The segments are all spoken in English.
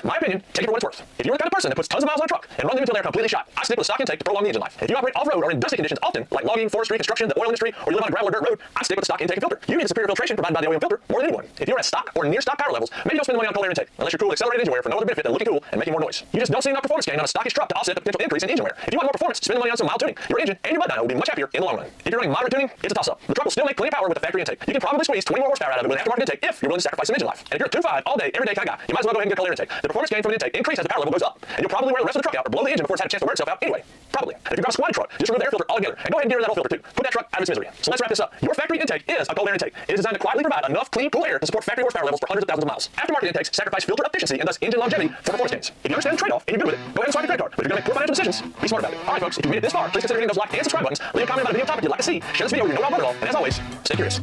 My opinion, take it for what it's worth. If you're the kind of person that puts tons of miles on a truck and runs them until they're completely shot, I stick with a stock intake to prolong the engine life. If you operate off-road or in dusty conditions often, like logging, forestry, construction, the oil industry, or you live on a gravel or dirt road, I stick with the stock intake and filter. You need superior filtration provided by the OEM filter more than anyone. If you're at stock or near stock power levels, maybe don't spend the money on cold air intake, unless you're cool with accelerated engine wear for no other benefit than looking cool and making more noise. You just don't see enough performance gain on a stockish truck to offset the potential increase in engine wear. If you want more performance, spend the money on some mild tuning. Your engine and your mud dyno will be much happier in the long run. If you're running moderate tuning, it's a toss-up. The truck will still make plenty of power with the factory intake. You can probably squeeze 20 more horsepower out of it with aftermarket intake if you're willing to sacrifice some engine life. And if you're a 2.5 all day, every day kind of guy, you might as well go ahead and get a cold air intake. The performance gain from an intake increases as the power level goes up, and you'll probably wear the rest of the truck out or blow the engine before it's had a chance to wear itself out anyway. Probably. And if you've got a squatty truck, just remove the air filter altogether and go ahead and get rid of that whole filter too. Put that truck out of its misery. So let's wrap this up. Your factory intake is a cold air intake. It is designed to quietly provide enough clean, cool air to support factory horsepower levels for hundreds of thousands of miles. Aftermarket intakes sacrifice filter efficiency and thus engine longevity for performance gains. If you understand the trade-off and you're good with it, go ahead and swipe your credit card. But if you're going to make poor financial decisions, be smart about it. All right, folks, if you made it this far, please consider hitting those like and subscribe buttons. Leave a comment about a video topic you'd like to see. Share this video with your know-how brother-in-law. And as always, stay curious.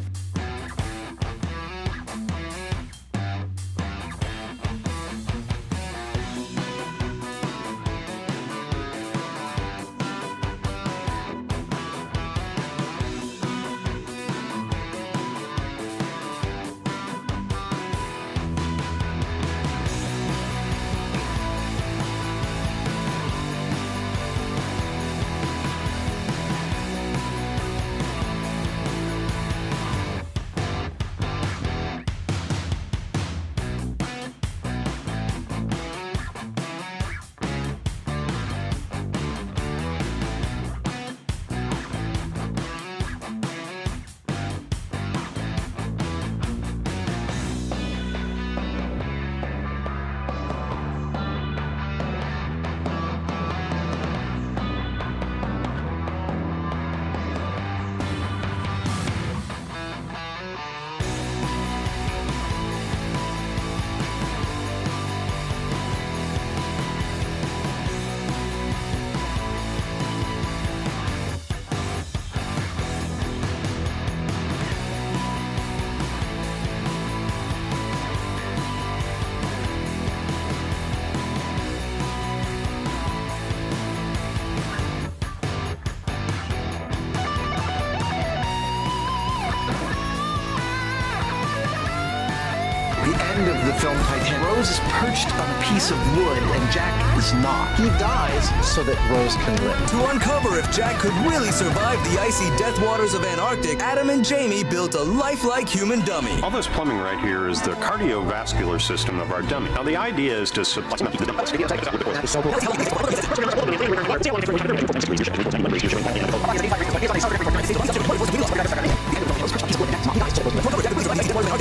End of the film Titanic. Rose is perched on a piece of wood and Jack is not. He dies so that Rose can live. To uncover if Jack could really survive the icy death waters of Antarctic, Adam and Jamie built a lifelike human dummy. All this plumbing right here is the cardiovascular system of our dummy. Now the idea is to supply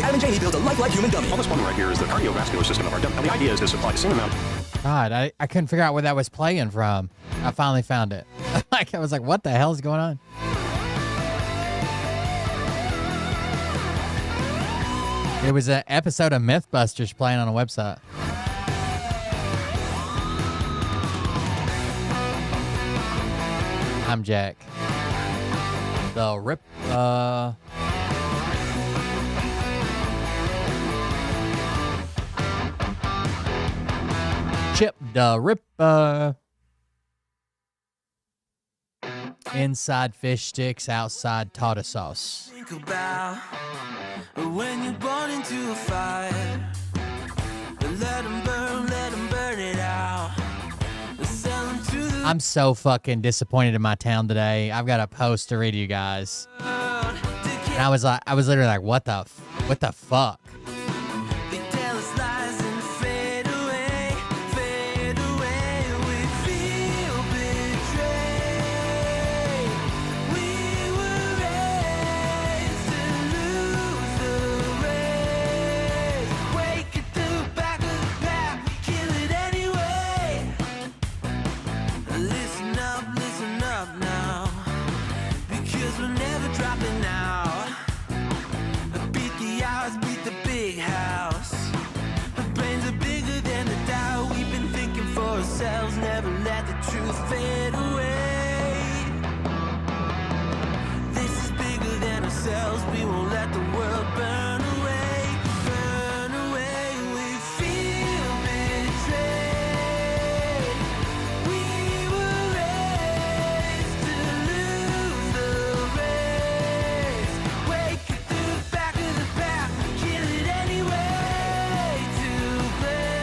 Adam and Jamie built a lifelike human dummy. All this plumbing right here is the cardiovascular system of our dummy. Now the idea is to supply the same amount. God, I couldn't figure out where that was playing from. I finally found it. I was like, what the hell is going on? It was an episode of Mythbusters playing on a website. I'm Jack. The Rip, Chip the Ripper. Inside fish sticks, outside tartar sauce. Think about when you're born into a fire. Let them burn it out. I'm so fucking disappointed in my town today. I've got a post to read to you guys. And I was literally like, what the fuck? Never let the truth fade away. This is bigger than ourselves. We won't let the world burn away. Burn away. We feel betrayed. We were raised to lose the race. Wake it through the back of the pack. Kill it anyway. To blame.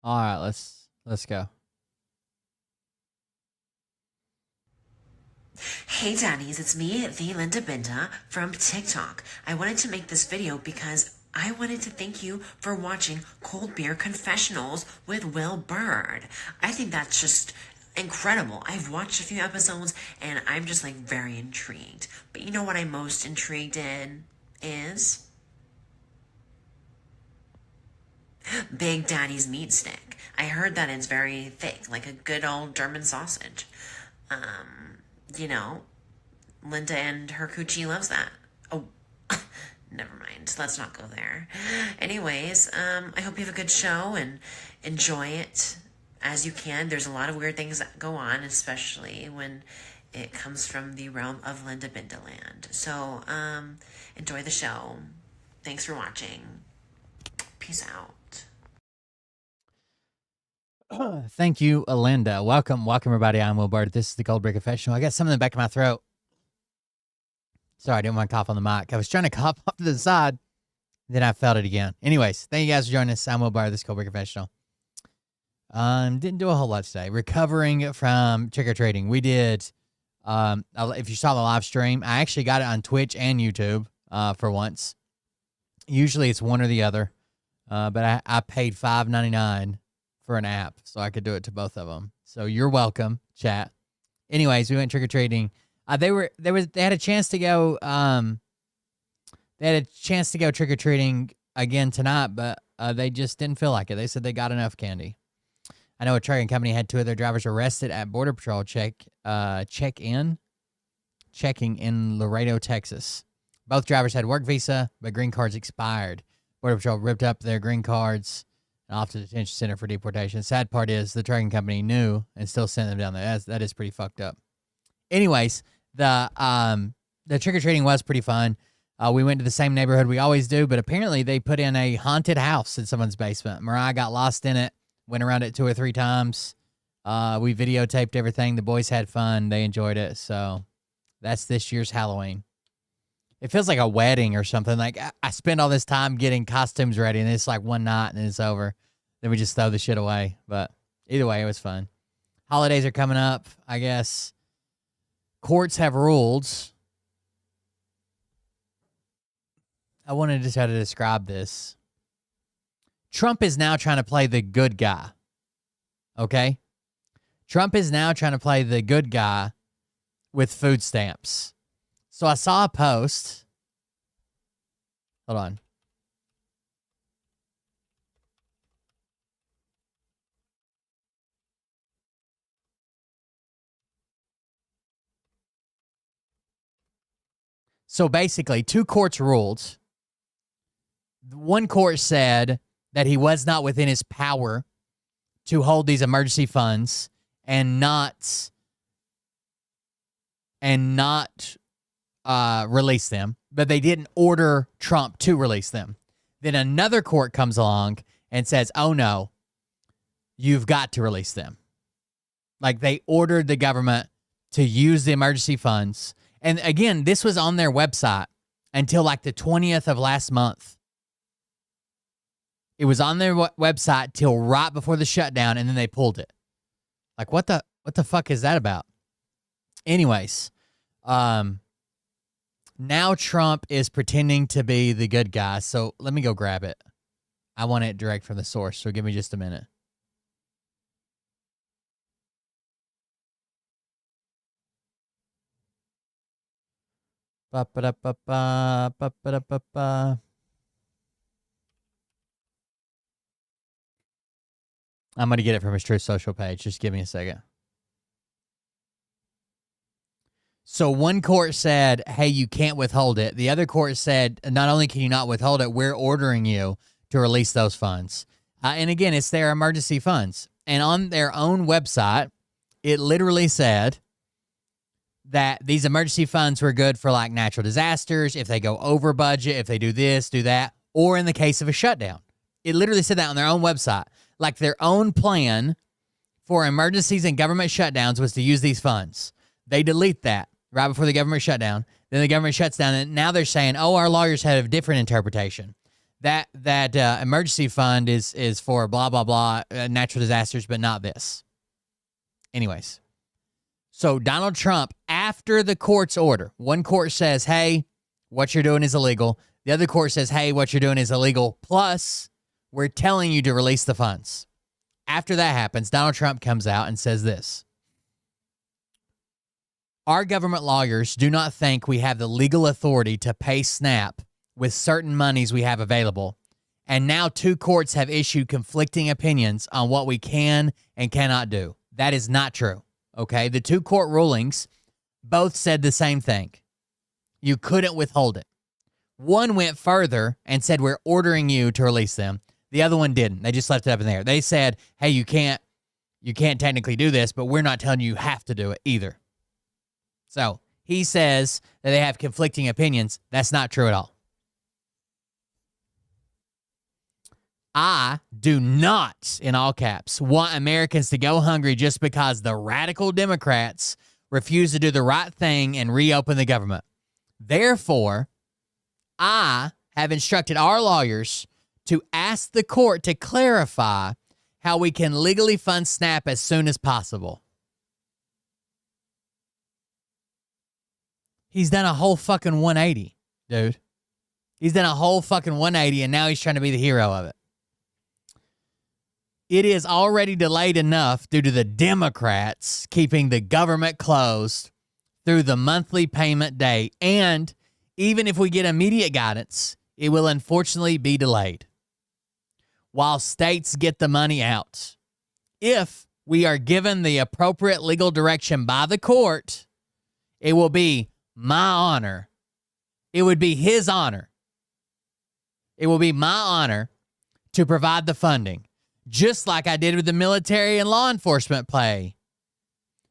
All right, let's go. Hey daddies, it's me, the Linda Binda from TikTok. I wanted to make this video because I wanted to thank you for watching Cold Beer Confessionals with Will Bird. I think that's just incredible. I've watched a few episodes and I'm just like very intrigued. But you know what I'm most intrigued in is Big Daddy's meat stick. I heard that it's very thick, like a good old German sausage. You know, Linda and her coochie loves that. Oh, never mind. Let's not go there. Anyways, I hope you have a good show and enjoy it as you can. There's a lot of weird things that go on, especially when it comes from the realm of Linda Bindaland. So, enjoy the show. Thanks for watching. Peace out. Thank you, Linda. Welcome, everybody. I'm Will Bird. This is the Cold Beer Confessional. I got something in the back of my throat. Sorry, I didn't want to cough on the mic. I was trying to cough off to the side, then I felt it again. Anyways, thank you guys for joining us. I'm Will Bird. This is Cold Beer Confessional. Didn't do a whole lot today. Recovering from trick-or-treating. We did, if you saw the live stream, I actually got it on Twitch and YouTube for once. Usually it's one or the other, but I paid $5.99 for an app, so I could do it to both of them. So you're welcome, chat. Anyways, we went trick-or-treating. They had a chance to go trick-or-treating again tonight, but they just didn't feel like it. They said they got enough candy. I know a trucking company had 2 of their drivers arrested at Border Patrol checking in Laredo, Texas. Both drivers had work visa, but green cards expired. Border Patrol ripped up their green cards and off to the detention center for deportation. The sad part is the trucking company knew and still sent them down there. That is pretty fucked up. Anyways, the trick-or-treating was pretty fun. We went to the same neighborhood we always do, but apparently they put in a haunted house in someone's basement. Mariah got lost in it, went around it 2 or 3 times. We videotaped everything. The boys had fun. They enjoyed it. So that's this year's Halloween. It feels like a wedding or something. Like I spend all this time getting costumes ready, and it's like one night and then it's over. Then we just throw the shit away. But either way, it was fun. Holidays are coming up, I guess. Courts have ruled. I wanted to try to describe this. Trump is now trying to play the good guy. Okay? Trump is now trying to play the good guy with food stamps. So I saw a post. Hold on. So basically, 2 courts ruled. One court said that he was not within his power to hold these emergency funds and not release them, but they didn't order Trump to release them. Then another court comes along and says, oh no, you've got to release them. Like they ordered the government to use the emergency funds. And again, this was on their website until like the 20th of last month. It was on their website till right before the shutdown, and then they pulled it. Like, what the fuck is that about? Anyways, now Trump is pretending to be the good guy. So let me go grab it. I want it direct from the source, so give me just a minute. Ba-ba-da-ba-ba, I'm going to get it from his Truth Social page. Just give me a second. So one court said, hey, you can't withhold it. The other court said, not only can you not withhold it, we're ordering you to release those funds. And again, it's their emergency funds. And on their own website, it literally said that these emergency funds were good for like natural disasters, if they go over budget, if they do this, do that, or in the case of a shutdown. It literally said that on their own website. Like their own plan for emergencies and government shutdowns was to use these funds. They delete that right before the government shutdown. Then the government shuts down, and now they're saying, oh, our lawyers have a different interpretation. that emergency fund is for blah blah blah natural disasters, but not this. Anyways, so Donald Trump, after the court's order, one court says, "Hey, what you're doing is illegal." The other court says, "Hey, what you're doing is illegal. Plus, we're telling you to release the funds." After that happens, Donald Trump comes out and says this: "Our government lawyers do not think we have the legal authority to pay SNAP with certain monies we have available. And now 2 courts have issued conflicting opinions on what we can and cannot do." That is not true, okay? The 2 court rulings both said the same thing. You couldn't withhold it. One went further and said, "We're ordering you to release them." The other one didn't. They just left it up in the air. They said, "Hey, you can't technically do this, but we're not telling you have to do it either." So he says that they have conflicting opinions. That's not true at all. I do not, in all caps, want Americans to go hungry just because the radical Democrats refuse to do the right thing and reopen the government. Therefore, I have instructed our lawyers to ask the court to clarify how we can legally fund SNAP as soon as possible. He's done a whole fucking 180, dude. He's done a whole fucking 180, and now he's trying to be the hero of it. It is already delayed enough due to the Democrats keeping the government closed through the monthly payment date. And even if we get immediate guidance, it will unfortunately be delayed while states get the money out. If we are given the appropriate legal direction by the court, it will be my honor. It would be his honor. It will be my honor to provide the funding, just like I did with the military and law enforcement pay.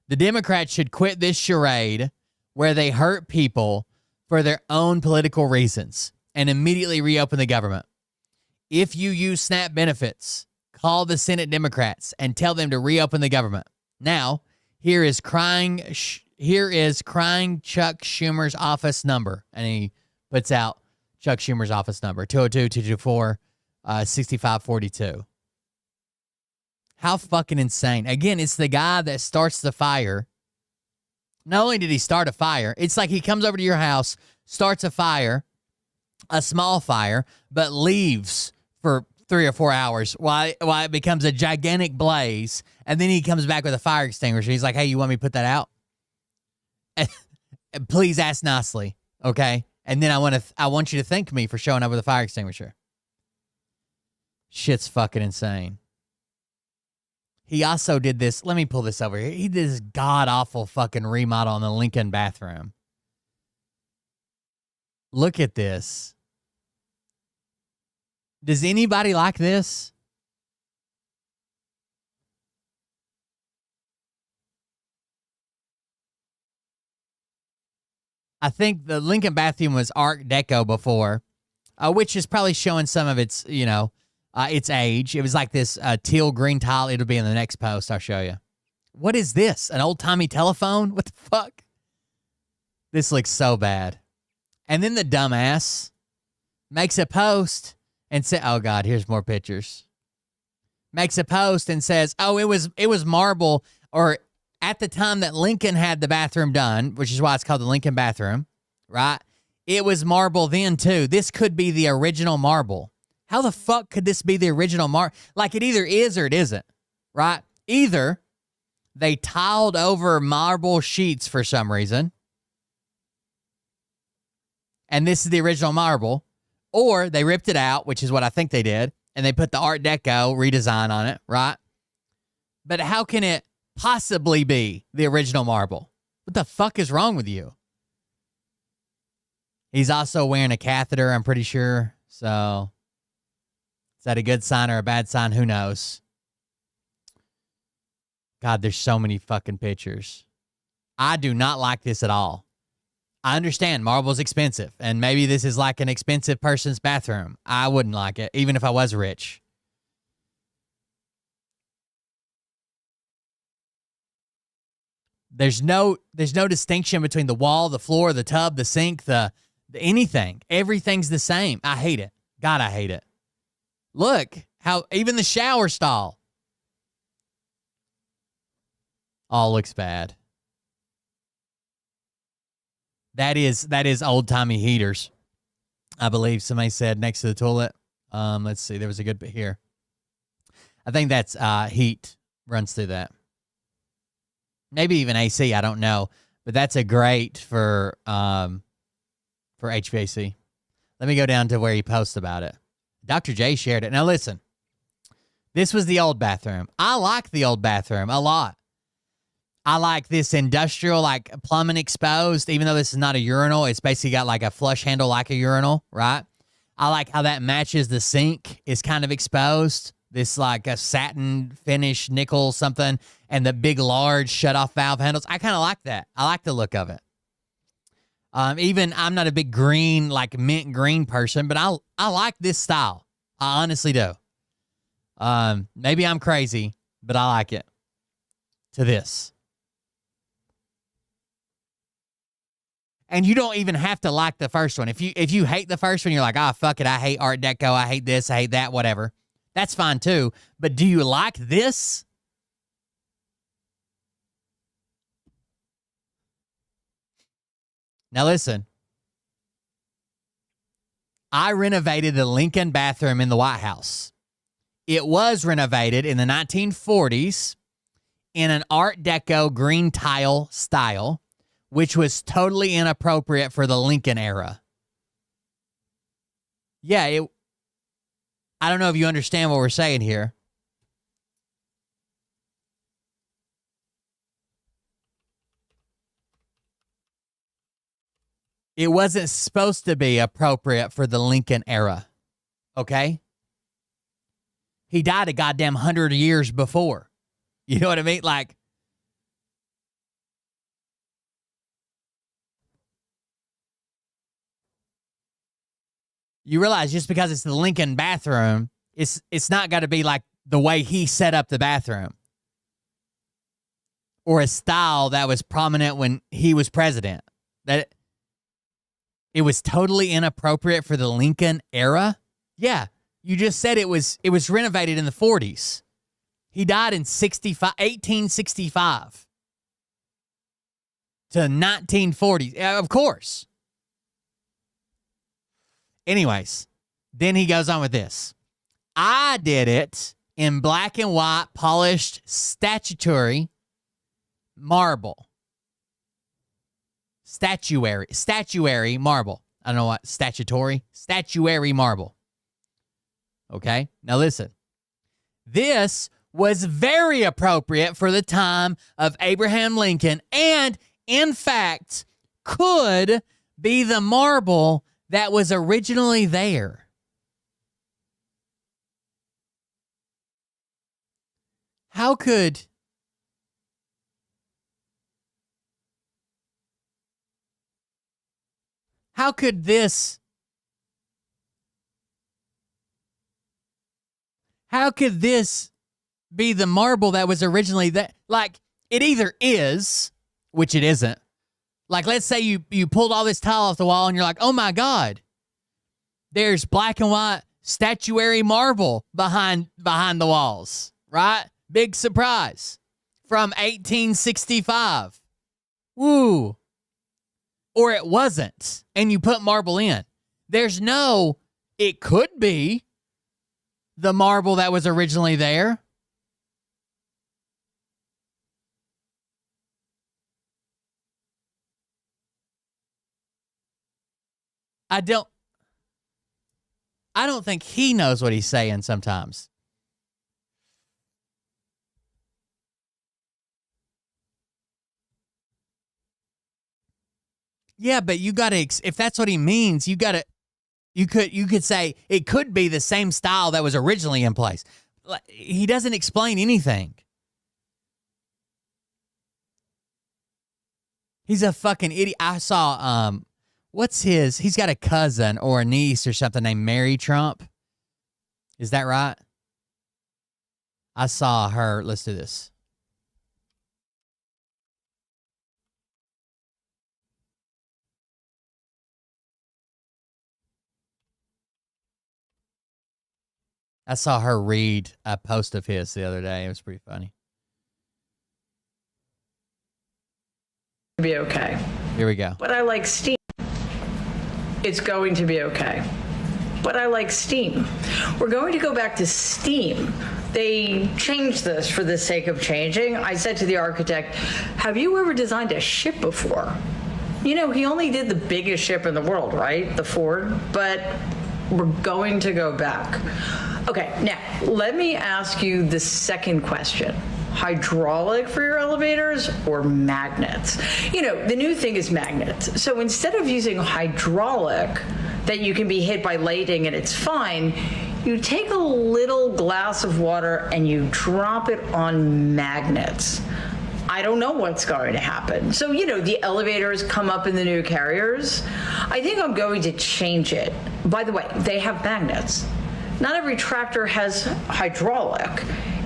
The Democrats should quit this charade where they hurt people for their own political reasons and immediately reopen the government. If you use SNAP benefits, call the Senate Democrats and tell them to reopen the government. Now, here is crying Chuck Schumer's office number. And he puts out Chuck Schumer's office number, 202-224-6542. How fucking insane. Again, it's the guy that starts the fire. Not only did he start a fire, it's like he comes over to your house, starts a fire, a small fire, but leaves for 3 or 4 hours while it becomes a gigantic blaze, and then he comes back with a fire extinguisher. He's like, "Hey, you want me to put that out? Please ask nicely, okay? And then I want you to thank me for showing up with a fire extinguisher." Shit's fucking insane. He also did this. Let me pull this over here. He did this god-awful fucking remodel on the Lincoln bathroom. Look at this. Does anybody like this? I think the Lincoln bathroom was Art Deco before, which is probably showing some of its, its age. It was like this teal green tile. It'll be in the next post. I'll show you. What is this? An old-timey telephone? What the fuck? This looks so bad. And then the dumbass makes a post and say, "Oh God, here's more pictures." Makes a post and says, "Oh, it was marble," or at the time that Lincoln had the bathroom done, which is why it's called the Lincoln bathroom, right? It was marble then too. This could be the original marble. How the fuck could this be the original marble? Like, it either is or it isn't, right? Either they tiled over marble sheets for some reason, and this is the original marble, or they ripped it out, which is what I think they did, and they put the Art Deco redesign on it, right? But how can it possibly be the original marble? What the fuck is wrong with you? He's also wearing a catheter, I'm pretty sure. So, is that a good sign or a bad sign? Who knows? God, there's so many fucking pictures. I do not like this at all. I understand marble's expensive, and maybe this is like an expensive person's bathroom. I wouldn't like it, even if I was rich. There's no distinction between the wall, the floor, the tub, the sink, the anything. Everything's the same. I hate it. God, I hate it. Look, how even the shower stall all looks bad. That is old-timey heaters, I believe somebody said next to the toilet. Let's see. There was a good bit here. I think that's heat runs through that. Maybe even AC, I don't know. But that's a great for HVAC. Let me go down to where he posts about it. Dr. J shared it. Now listen, this was the old bathroom. I like the old bathroom a lot. I like this industrial, like plumbing exposed, even though this is not a urinal. It's basically got like a flush handle like a urinal, right? I like how that matches the sink. It's kind of exposed. This like a satin finish, nickel something, and the big, large shut-off valve handles. I kind of like that. I like the look of it. Even I'm not a big green, like mint green person, but I like this style. I honestly do. Maybe I'm crazy, but I like it. To this. And you don't even have to like the first one. If you hate the first one, you're like, fuck it, I hate Art Deco, I hate this, I hate that, whatever. That's fine too. But do you like this? Now listen. I renovated the Lincoln bathroom in the White House. It was renovated in the 1940s in an Art Deco green tile style, which was totally inappropriate for the Lincoln era. Yeah, I don't know if you understand what we're saying here. It wasn't supposed to be appropriate for the Lincoln era. Okay? He died a goddamn 100 years before. You know what I mean? Like, you realize just because it's the Lincoln bathroom, it's not got to be like the way he set up the bathroom or a style that was prominent when he was president. That it was totally inappropriate for the Lincoln era. Yeah, you just said it was renovated in the 40s. He died in 1865 to 1940s. Of course. Anyways, then he goes on with this. I did it in black and white polished statuary marble. Statuary marble. I don't know what, statuary marble. Okay, now listen. This was very appropriate for the time of Abraham Lincoln and, in fact, could be the marble that was originally there. How could this be the marble that was originally that? Like, it either is, which it isn't. Like, let's say you pulled all this tile off the wall and you're like, oh my God, there's black and white statuary marble behind the walls, right? Big surprise. From 1865. Woo. Or it wasn't, and you put marble in. There's no, it could be the marble that was originally there. I don't think he knows what he's saying sometimes. Yeah, but you got to, if that's what he means, you could say it could be the same style that was originally in place. He doesn't explain anything. He's a fucking idiot. I saw, he's got a cousin or a niece or something named Mary Trump. Is that right? I saw her. Let's do this. I saw her read a post of his the other day. It was pretty funny. Be okay. Here we go. But I like steam. It's going to be okay. But I like steam. We're going to go back to steam. They changed this for the sake of changing. I said to the architect, have you ever designed a ship before? You know, he only did the biggest ship in the world, right? The Ford. But we're going to go back. Okay, now let me ask you the second question. Hydraulic for your elevators or magnets? You know, the new thing is magnets. So instead of using hydraulic that you can be hit by lightning and it's fine, you take a little glass of water and you drop it on magnets. I don't know what's going to happen. So, you know, the elevators come up in the new carriers. I think I'm going to change it. By the way, they have magnets. Not every tractor has hydraulic.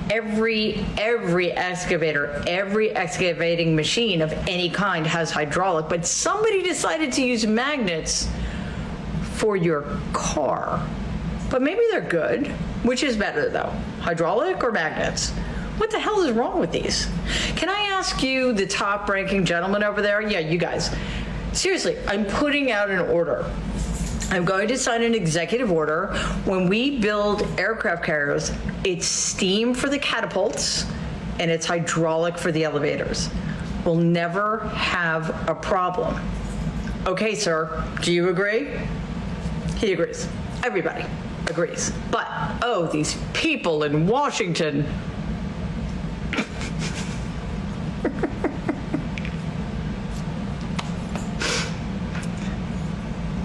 Every excavator, every excavating machine of any kind has hydraulic, but somebody decided to use magnets for your car. But maybe they're good. Which is better though, hydraulic or magnets? What the hell is wrong with these? Can I ask you, the top ranking gentleman over there? Yeah, you guys. Seriously, I'm putting out an order. I'm going to sign an executive order. When we build aircraft carriers, it's steam for the catapults and it's hydraulic for the elevators. We'll never have a problem. Okay, sir, do you agree? He agrees. Everybody agrees. But, oh, these people in Washington.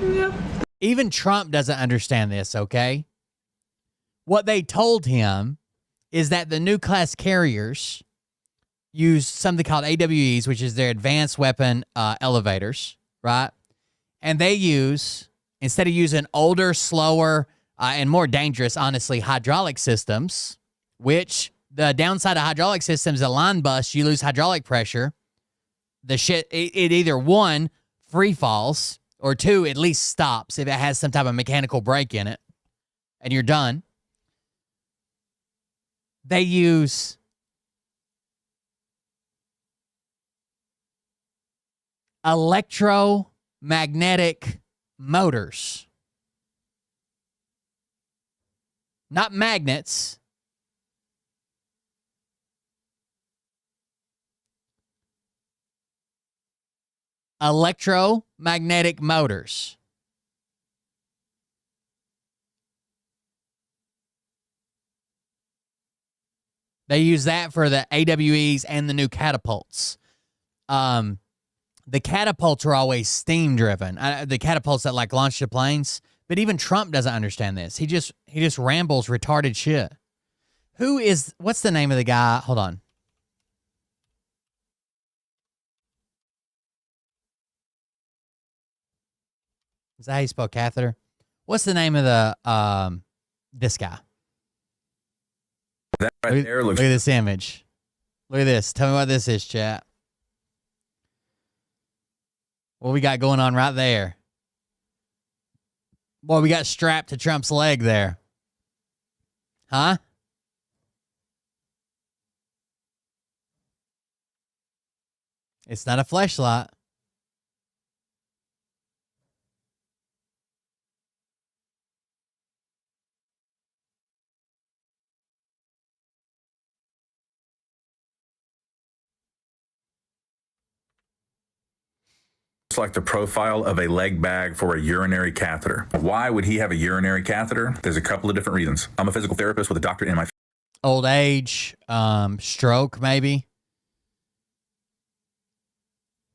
Yep. Even Trump doesn't understand this, okay? What they told him is that the new class carriers use something called AWEs, which is their advanced weapon elevators, right? And they use, instead of using older, slower, and more dangerous, honestly, hydraulic systems, which the downside of hydraulic systems, a line bust, you lose hydraulic pressure. The shit, it either one, free falls, or two, at least stops if it has some type of mechanical break in it, and you're done. They use electromagnetic motors. Not magnets. Electromagnetic motors. They use that for the AWEs and the new catapults. The catapults are always steam driven. The catapults that like launch the planes. But even Trump doesn't understand this. He just rambles retarded shit. What's the name of the guy? Hold on. Is that how you spell catheter? What's the name of the this guy? That right there looks. Look at this image. Look at this. Tell me what this is, chat. What we got going on right there? Boy, we got strapped to Trump's leg there. Huh? It's not a fleshlight. It's like the profile of a leg bag for a urinary catheter. Why would he have a urinary catheter? There's a couple of different reasons. I'm a physical therapist with a doctorate in my Old age, stroke, maybe.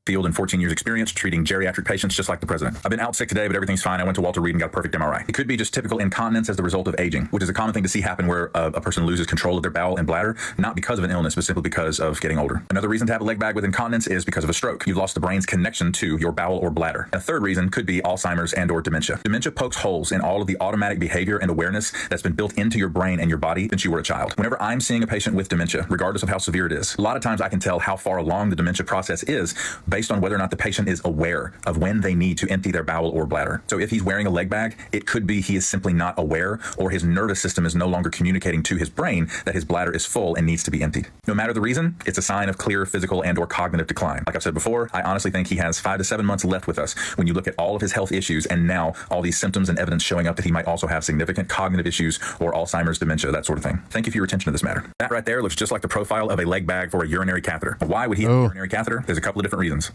field and 14 years experience treating geriatric patients just like the president. I've been out sick today, but everything's fine. I went to Walter Reed and got a perfect MRI. It could be just typical incontinence as the result of aging, which is a common thing to see happen where a person loses control of their bowel and bladder, not because of an illness, but simply because of getting older. Another reason to have a leg bag with incontinence is because of a stroke. You've lost the brain's connection to your bowel or bladder. And a third reason could be Alzheimer's and or dementia. Dementia pokes holes in all of the automatic behavior and awareness that's been built into your brain and your body since you were a child. Whenever I'm seeing a patient with dementia, regardless of how severe it is, a lot of times I can tell how far along the dementia process is based based on whether or not the patient is aware of when they need to empty their bowel or bladder. So if he's wearing a leg bag, it could be he is simply not aware, or his nervous system is no longer communicating to his brain that his bladder is full and needs to be emptied. No matter the reason, it's a sign of clear physical and or cognitive decline. Like I've said before, I honestly think he has 5 to 7 months left with us when you look at all of his health issues and now all these symptoms and evidence showing up that he might also have significant cognitive issues or Alzheimer's, dementia, that sort of thing. Thank you for your attention to this matter. That right there looks just like the profile of a leg bag for a urinary catheter. Why would he have a urinary catheter? There's a couple of different reasons.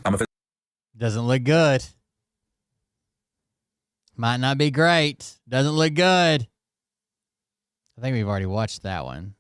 Doesn't look good. Might not be great. Doesn't look good. I think we've already watched that one.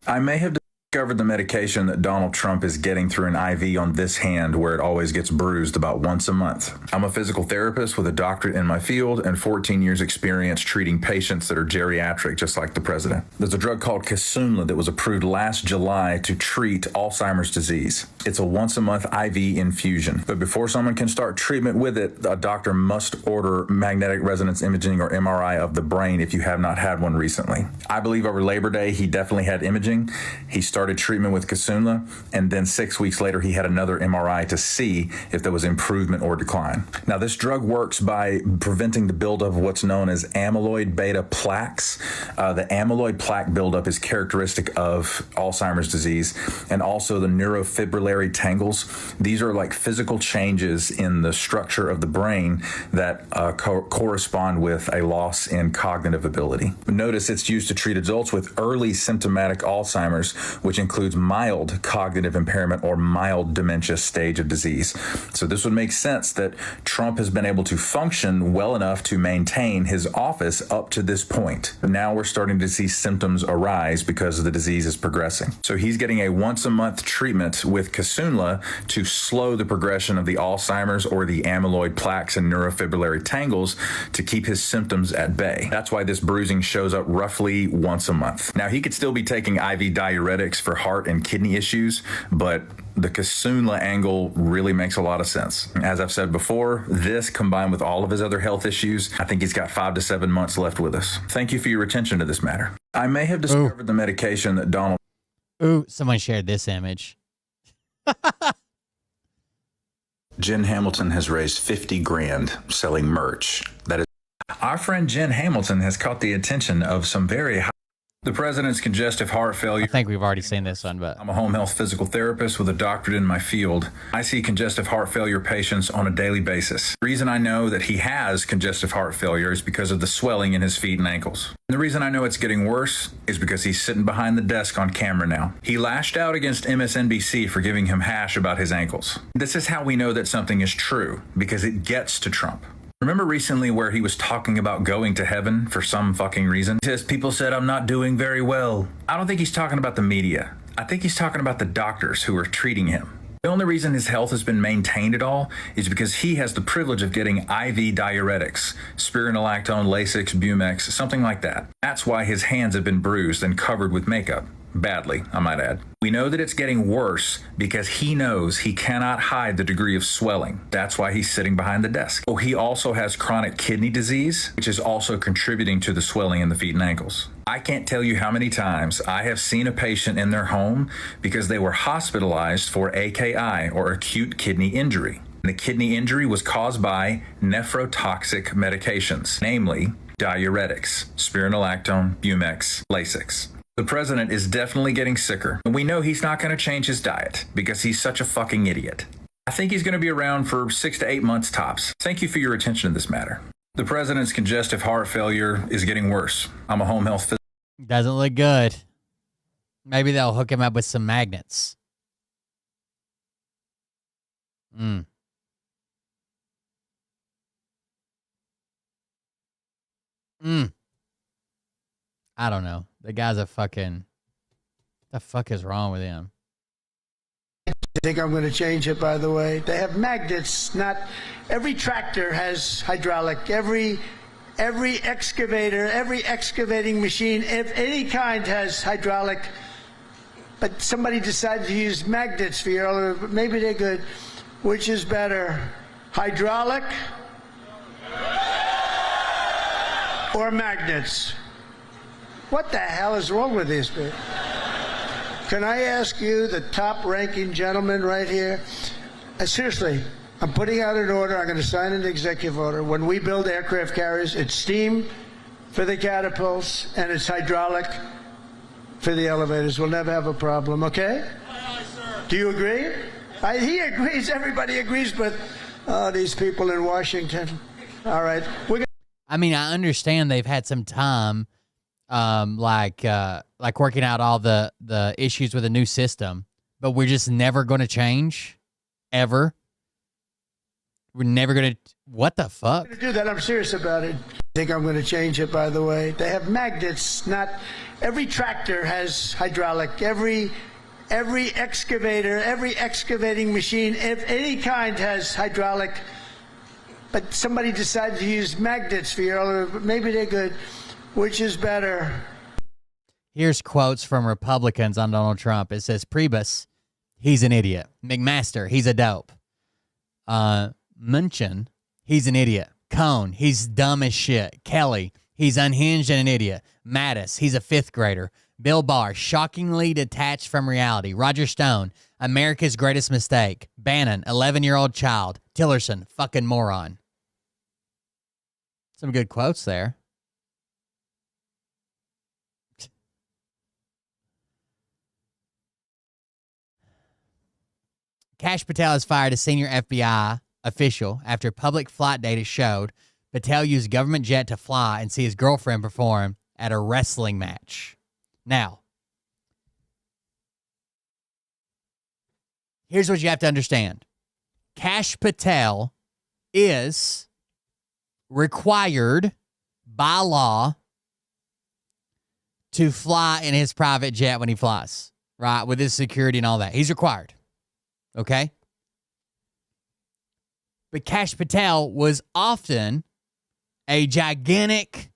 I may have discovered the medication that Donald Trump is getting through an IV on this hand where it always gets bruised about once a month. I'm a physical therapist with a doctorate in my field and 14 years experience treating patients that are geriatric, just like the president. There's a drug called Kisunla that was approved last July to treat Alzheimer's disease. It's a once a month IV infusion. But before someone can start treatment with it, a doctor must order magnetic resonance imaging or MRI of the brain if you have not had one recently. I believe over Labor Day, he definitely had imaging. He started treatment with Kisunla, and then 6 weeks later, he had another MRI to see if there was improvement or decline. Now, this drug works by preventing the buildup of what's known as amyloid beta plaques. The amyloid plaque buildup is characteristic of Alzheimer's disease, and also the neurofibrillary tangles. These are like physical changes in the structure of the brain that correspond with a loss in cognitive ability. Notice it's used to treat adults with early symptomatic Alzheimer's, which includes mild cognitive impairment or mild dementia stage of disease. So this would make sense that Trump has been able to function well enough to maintain his office up to this point. Now we're starting to see symptoms arise because the disease is progressing. So he's getting a once a month treatment with Kisunla to slow the progression of the Alzheimer's or the amyloid plaques and neurofibrillary tangles to keep his symptoms at bay. That's why this bruising shows up roughly once a month. Now he could still be taking IV diuretics for heart and kidney issues, but the Kisunla angle really makes a lot of sense. As I've said before, this combined with all of his other health issues, I think he's got 5 to 7 months left with us. Thank you for your attention to this matter. I may have discovered the medication that Donald... Ooh, someone shared this image. Jen Hamilton has raised 50 grand selling merch. That is... Our friend Jen Hamilton has caught the attention of some very high... The president's congestive heart failure. I think we've already seen this one, but I'm a home health physical therapist with a doctorate in my field. I see congestive heart failure patients on a daily basis. The reason I know that he has congestive heart failure is because of the swelling in his feet and ankles. And the reason I know it's getting worse is because he's sitting behind the desk on camera now. He lashed out against MSNBC for giving him hash about his ankles. This is how we know that something is true, because it gets to Trump. Remember recently where he was talking about going to heaven for some fucking reason? He says, people said I'm not doing very well. I don't think he's talking about the media. I think he's talking about the doctors who are treating him. The only reason his health has been maintained at all is because he has the privilege of getting IV diuretics, spironolactone, Lasix, Bumex, something like that. That's why his hands have been bruised and covered with makeup. Badly, I might add. We know that it's getting worse because he knows he cannot hide the degree of swelling. That's why he's sitting behind the desk. Oh, he also has chronic kidney disease, which is also contributing to the swelling in the feet and ankles. I can't tell you how many times I have seen a patient in their home because they were hospitalized for AKI, or acute kidney injury. And the kidney injury was caused by nephrotoxic medications, namely diuretics, spironolactone, Bumex, Lasix. The president is definitely getting sicker, and we know he's not going to change his diet because he's such a fucking idiot. I think he's going to be around for 6 to 8 months tops. Thank you for your attention to this matter. The president's congestive heart failure is getting worse. I'm a home health physician. doesn't look good. Maybe they'll hook him up with some magnets. I don't know. The guy's a fucking... The fuck is wrong with him? I think I'm going to change it, by the way. They have magnets. Not every tractor has hydraulic. Every excavator, every excavating machine of any kind has hydraulic. But somebody decided to use magnets for your... Maybe they're good. Which is better, hydraulic or magnets? What the hell is wrong with this, man? can I ask you, the top-ranking gentleman right here? Seriously, I'm putting out an order. I'm going to sign an executive order. When we build aircraft carriers, it's steam for the catapults and it's hydraulic for the elevators. We'll never have a problem, okay? Do you agree? He agrees. Everybody agrees, but these people in Washington. All right. I mean, I understand they've had some time, like working out all the issues with a new system, but we're just never going to change, ever. We're never going to. What the fuck? I'm going to do that. I'm serious about it. I think I'm going to change it, by the way. They have magnets. Not every tractor has hydraulic. Every excavator, every excavating machine of any kind has hydraulic. But somebody decided to use magnets for your elevator. Maybe they're good. Which is better? Here's quotes from Republicans on Donald Trump. It says, Priebus, he's an idiot. McMaster, he's a dope. Munchin, he's an idiot. Cohn, he's dumb as shit. Kelly, he's unhinged and an idiot. Mattis, he's a fifth grader. Bill Barr, shockingly detached from reality. Roger Stone, America's greatest mistake. Bannon, 11-year-old child. Tillerson, fucking moron. Some good quotes there. Kash Patel has fired a senior FBI official after public flight data showed Patel used government jet to fly and see his girlfriend perform at a wrestling match. Now, here's what you have to understand. Kash Patel is required by law to fly in his private jet when he flies, right? With his security and all that. He's required. Okay? But Kash Patel was often a gigantic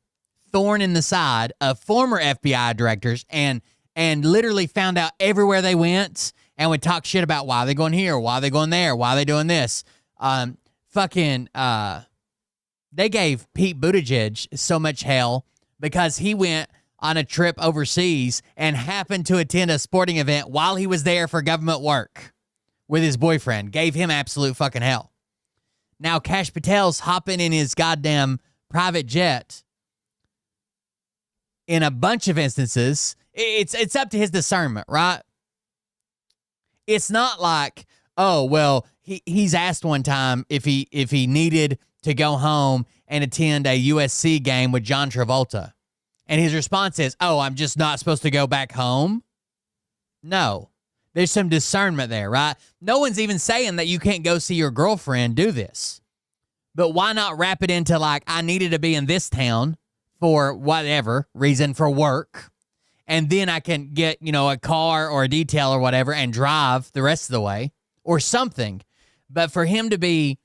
thorn in the side of former FBI directors and literally found out everywhere they went and would talk shit about why they're going here, why they're going there, why they're doing this. They gave Pete Buttigieg so much hell because he went on a trip overseas and happened to attend a sporting event while he was there for government work with his boyfriend. Gave him absolute fucking hell. Now Kash Patel's hopping in his goddamn private jet in a bunch of instances. It's up to his discernment, right? It's not like, oh, well, he's asked one time if he needed to go home and attend a USC game with John Travolta. And his response is, oh, I'm just not supposed to go back home? No. There's some discernment there, right? No one's even saying that you can't go see your girlfriend do this. But why not wrap it into like, I needed to be in this town for whatever reason, for work, and then I can get, a car or a detail or whatever and drive the rest of the way or something. But for him to be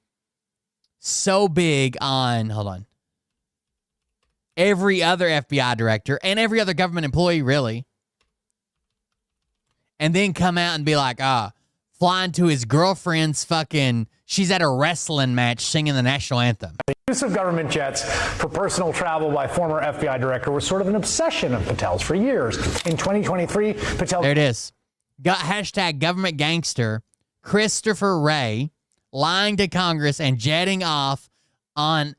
so big on, every other FBI director and every other government employee, really, and then come out and be like, flying to his girlfriend's she's at a wrestling match singing the national anthem. The use of government jets for personal travel by former FBI director was sort of an obsession of Patel's for years. In 2023, Patel... There it is. Hashtag government gangster Christopher Wray lying to Congress and jetting off on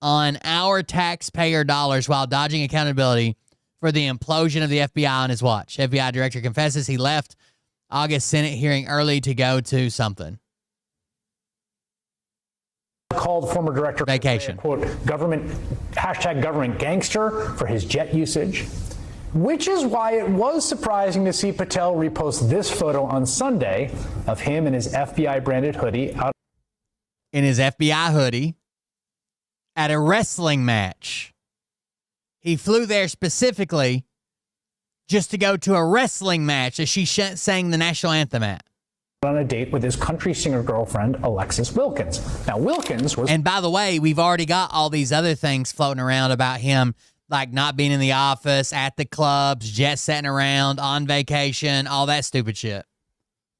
our taxpayer dollars while dodging accountability for the implosion of the FBI on his watch. FBI director confesses he left August Senate hearing early to go to something. Called former director vacation, quote, government gangster for his jet usage, which is why it was surprising to see Patel repost this photo on Sunday of him in his FBI branded hoodie out in his FBI hoodie at a wrestling match. He flew there specifically just to go to a wrestling match that she sang the national anthem at. On a date with his country singer girlfriend, Alexis Wilkins. Now, Wilkins was... And by the way, we've already got all these other things floating around about him, like not being in the office, at the clubs, jet setting around, on vacation, all that stupid shit.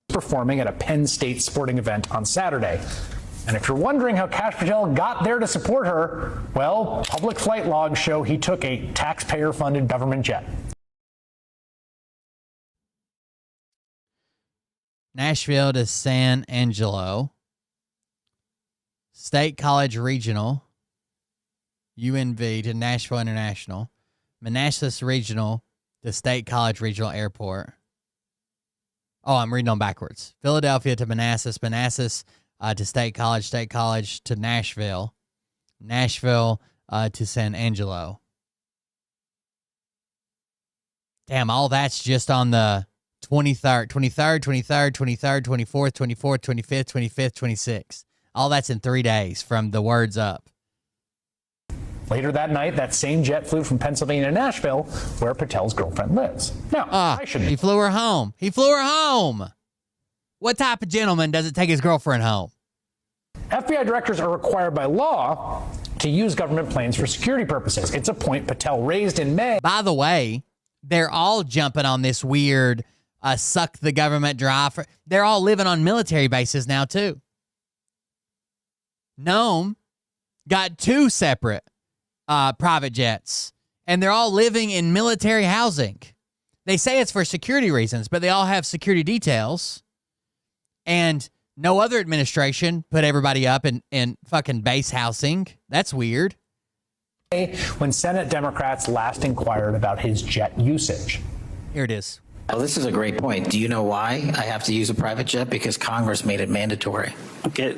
Performing at a Penn State sporting event on Saturday. And if you're wondering how Kash Patel got there to support her, well, public flight logs show he took a taxpayer-funded government jet. Nashville to San Angelo, State College Regional, UNV to Nashville International, Manassas Regional to State College Regional Airport. Oh, I'm reading on backwards. Philadelphia to Manassas, Manassas to State College to Nashville, Nashville to San Angelo. Damn, all that's just on the 23rd, 24th, 25th, 26th. All that's in 3 days from the words up. Later that night, that same jet flew from Pennsylvania to Nashville, where Patel's girlfriend lives. Now, I shouldn't. He flew her home. He flew her home. What type of gentleman doesn't take his girlfriend home? FBI directors are required by law to use government planes for security purposes. It's a point Patel raised in May. By the way, they're all jumping on this weird suck the government dry. They're all living on military bases now, too. Nome got 2 separate private jets, and they're all living in military housing. They say it's for security reasons, but they all have security details. And no other administration put everybody up in fucking base housing. That's weird. When Senate Democrats last inquired about his jet usage. Here it is. Well, this is a great point. Do you know why I have to use a private jet? Because Congress made it mandatory. Okay,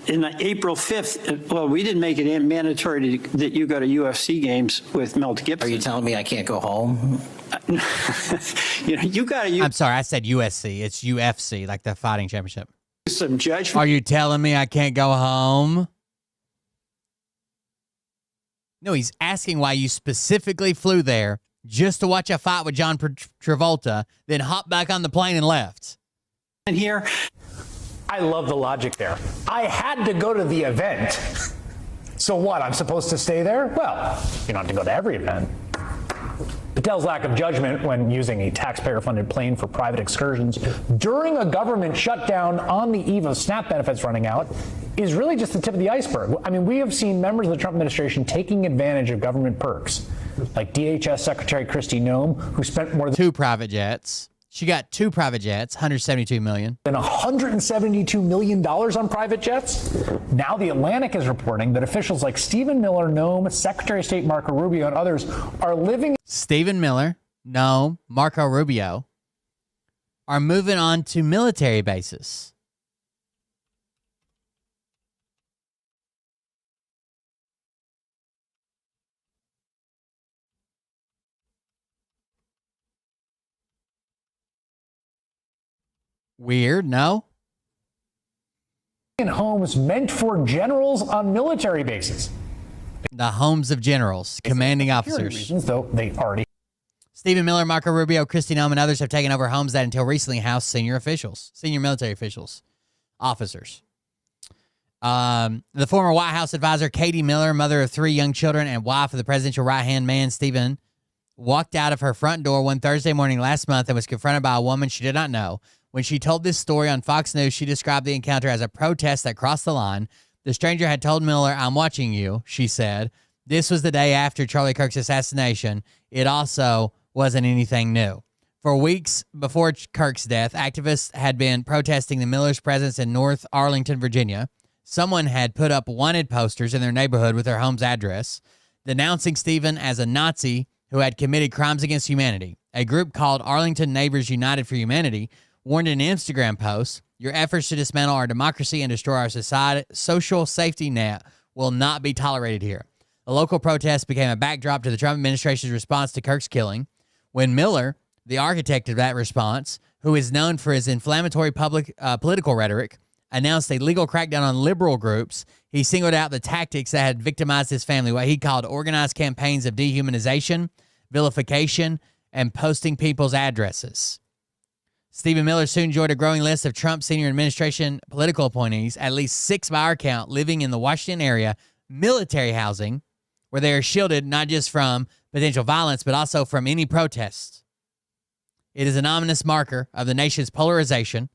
in April 5th, well, we didn't make it mandatory that you go to UFC games with Mel Gibson. Are you telling me I can't go home? You got to use. I'm sorry, I said USC. It's UFC, like the fighting championship. Some judgment. Are you telling me I can't go home? No, he's asking why you specifically flew there just to watch a fight with John Travolta, then hopped back on the plane and left. And here, I love the logic there. I had to go to the event. So what? I'm supposed to stay there? Well, you don't have to go to every event. Patel's lack of judgment when using a taxpayer-funded plane for private excursions during a government shutdown on the eve of SNAP benefits running out is really just the tip of the iceberg. I mean, we have seen members of the Trump administration taking advantage of government perks, like DHS Secretary Kristi Noem, who spent more than 2 private jets. She got 2 private jets, $172 million. Than $172 million on private jets. Now the Atlantic is reporting that officials like Stephen Miller, Noem, Secretary of State Marco Rubio, and others are living. Stephen Miller, Noem, Marco Rubio are moving on to military bases. Weird, no? In homes meant for generals on military bases. The homes of generals, commanding officers. Reasons, though they already. Stephen Miller, Marco Rubio, Kristi Noem, and others have taken over homes that until recently housed senior military officials, officers. The former White House advisor, Katie Miller, mother of 3 young children and wife of the presidential right-hand man, Stephen, walked out of her front door one Thursday morning last month and was confronted by a woman she did not know. When she told this story on Fox News, she described the encounter as a protest that crossed the line. The stranger had told Miller, "I'm watching you," she said. This was the day after Charlie Kirk's assassination. It also wasn't anything new. For weeks before Kirk's death, activists had been protesting the Miller's presence in North Arlington, Virginia. Someone had put up wanted posters in their neighborhood with their home's address, denouncing Stephen as a Nazi who had committed crimes against humanity. A group called Arlington Neighbors United for Humanity warned in an Instagram post, "Your efforts to dismantle our democracy and destroy our society, social safety net will not be tolerated here." The local protest became a backdrop to the Trump administration's response to Kirk's killing. When Miller, the architect of that response, who is known for his inflammatory political rhetoric, announced a legal crackdown on liberal groups, he singled out the tactics that had victimized his family, what he called organized campaigns of dehumanization, vilification, and posting people's addresses. Stephen Miller soon joined a growing list of Trump senior administration political appointees, at least 6 by our count, living in the Washington area, military housing, where they are shielded not just from potential violence, but also from any protests. It is an ominous marker of the nation's polarization,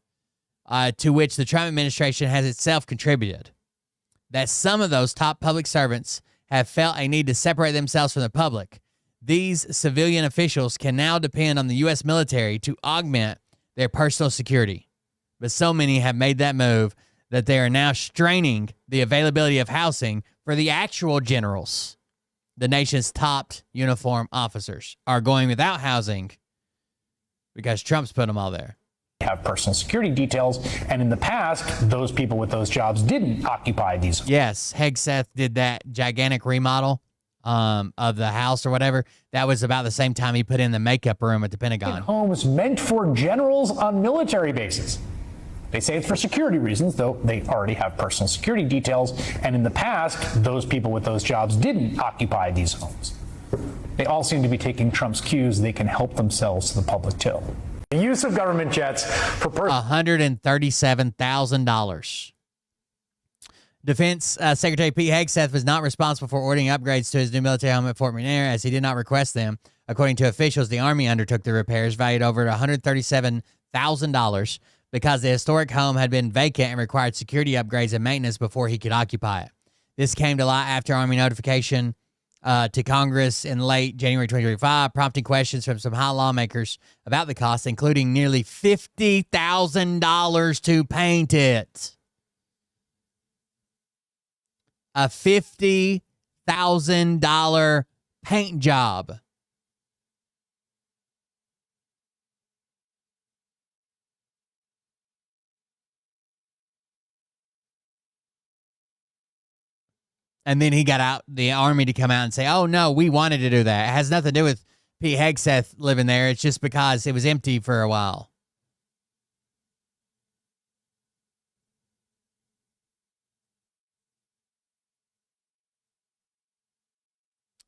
to which the Trump administration has itself contributed. That some of those top public servants have felt a need to separate themselves from the public. These civilian officials can now depend on the U.S. military to augment their personal security. but so many have made that move that they are now straining the availability of housing for the actual generals. The nation's top uniform officers are going without housing because Trump's put them all there. Have personal security details, and in the past, those people with those jobs didn't occupy these. Yes, Hegseth did that gigantic remodel of the house or whatever. That was about the same time he put in the makeup room at the Pentagon. Homes meant for generals on military bases. They say it's for security reasons, though they already have personal security details, and in the past, those people with those jobs didn't occupy these homes. They all seem to be taking Trump's cues. They can help themselves to the public till. The use of government jets for $137,000. Defense Secretary Pete Hegseth was not responsible for ordering upgrades to his new military home at Fort McNair, as he did not request them. According to officials, the Army undertook the repairs, valued over $137,000, because the historic home had been vacant and required security upgrades and maintenance before he could occupy it. This came to light after Army notification to Congress in late January 2025, prompting questions from some high lawmakers about the cost, including nearly $50,000 to paint it. A $50,000 paint job. And then he got out the Army to come out and say, oh, no, we wanted to do that. It has nothing to do with Pete Hegseth living there. It's just because it was empty for a while.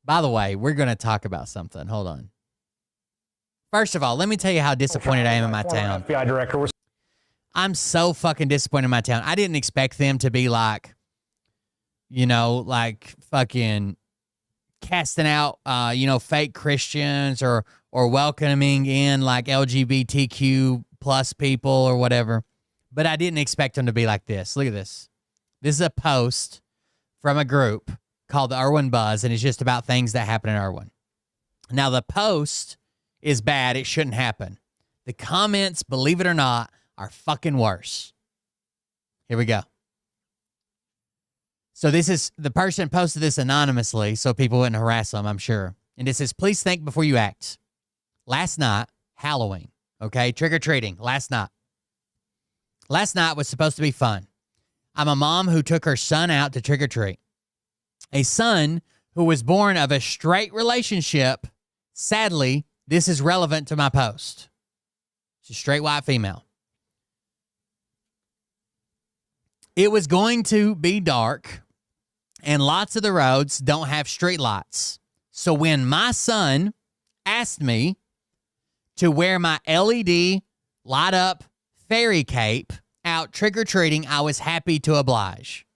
By the way, we're going to talk about something. Hold on. First of all, let me tell you how disappointed I am in my town. FBI director was. I'm so fucking disappointed in my town. I didn't expect them to be like, you know, like fucking casting out, fake Christians or welcoming in like LGBTQ plus people or whatever. But I didn't expect them to be like this. Look at this. This is a post from a group called the Irwin Buzz, and it's just about things that happen in Irwin. Now, the post is bad. It shouldn't happen. The comments, believe it or not, are fucking worse. Here we go. So this is, the person posted this anonymously so people wouldn't harass them, I'm sure. And it says, please think before you act. Last night, Halloween, okay? Trick-or-treating, last night. Last night was supposed to be fun. I'm a mom who took her son out to trick-or-treat. A son who was born of a straight relationship. Sadly, this is relevant to my post. She's a straight white female. It was going to be dark, and lots of the roads don't have street lights. So when my son asked me to wear my LED light-up fairy cape out trick-or-treating, I was happy to oblige.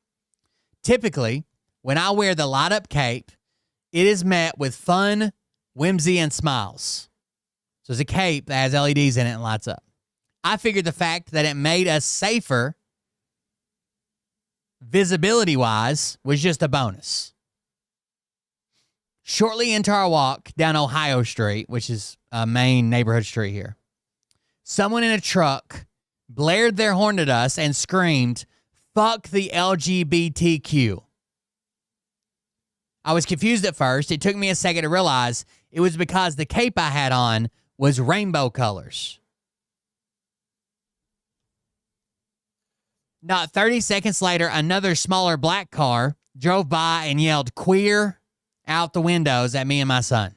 Typically, when I wear the light-up cape, it is met with fun, whimsy, and smiles. So it's a cape that has LEDs in it and lights up. I figured the fact that it made us safer visibility-wise was just a bonus. Shortly into our walk down Ohio Street, which is a main neighborhood street here, someone in a truck blared their horn at us and screamed, "Fuck the LGBTQ." I was confused at first. It took me a second to realize it was because the cape I had on was rainbow colors. Not 30 seconds later, another smaller black car drove by and yelled "queer" out the windows at me and my son.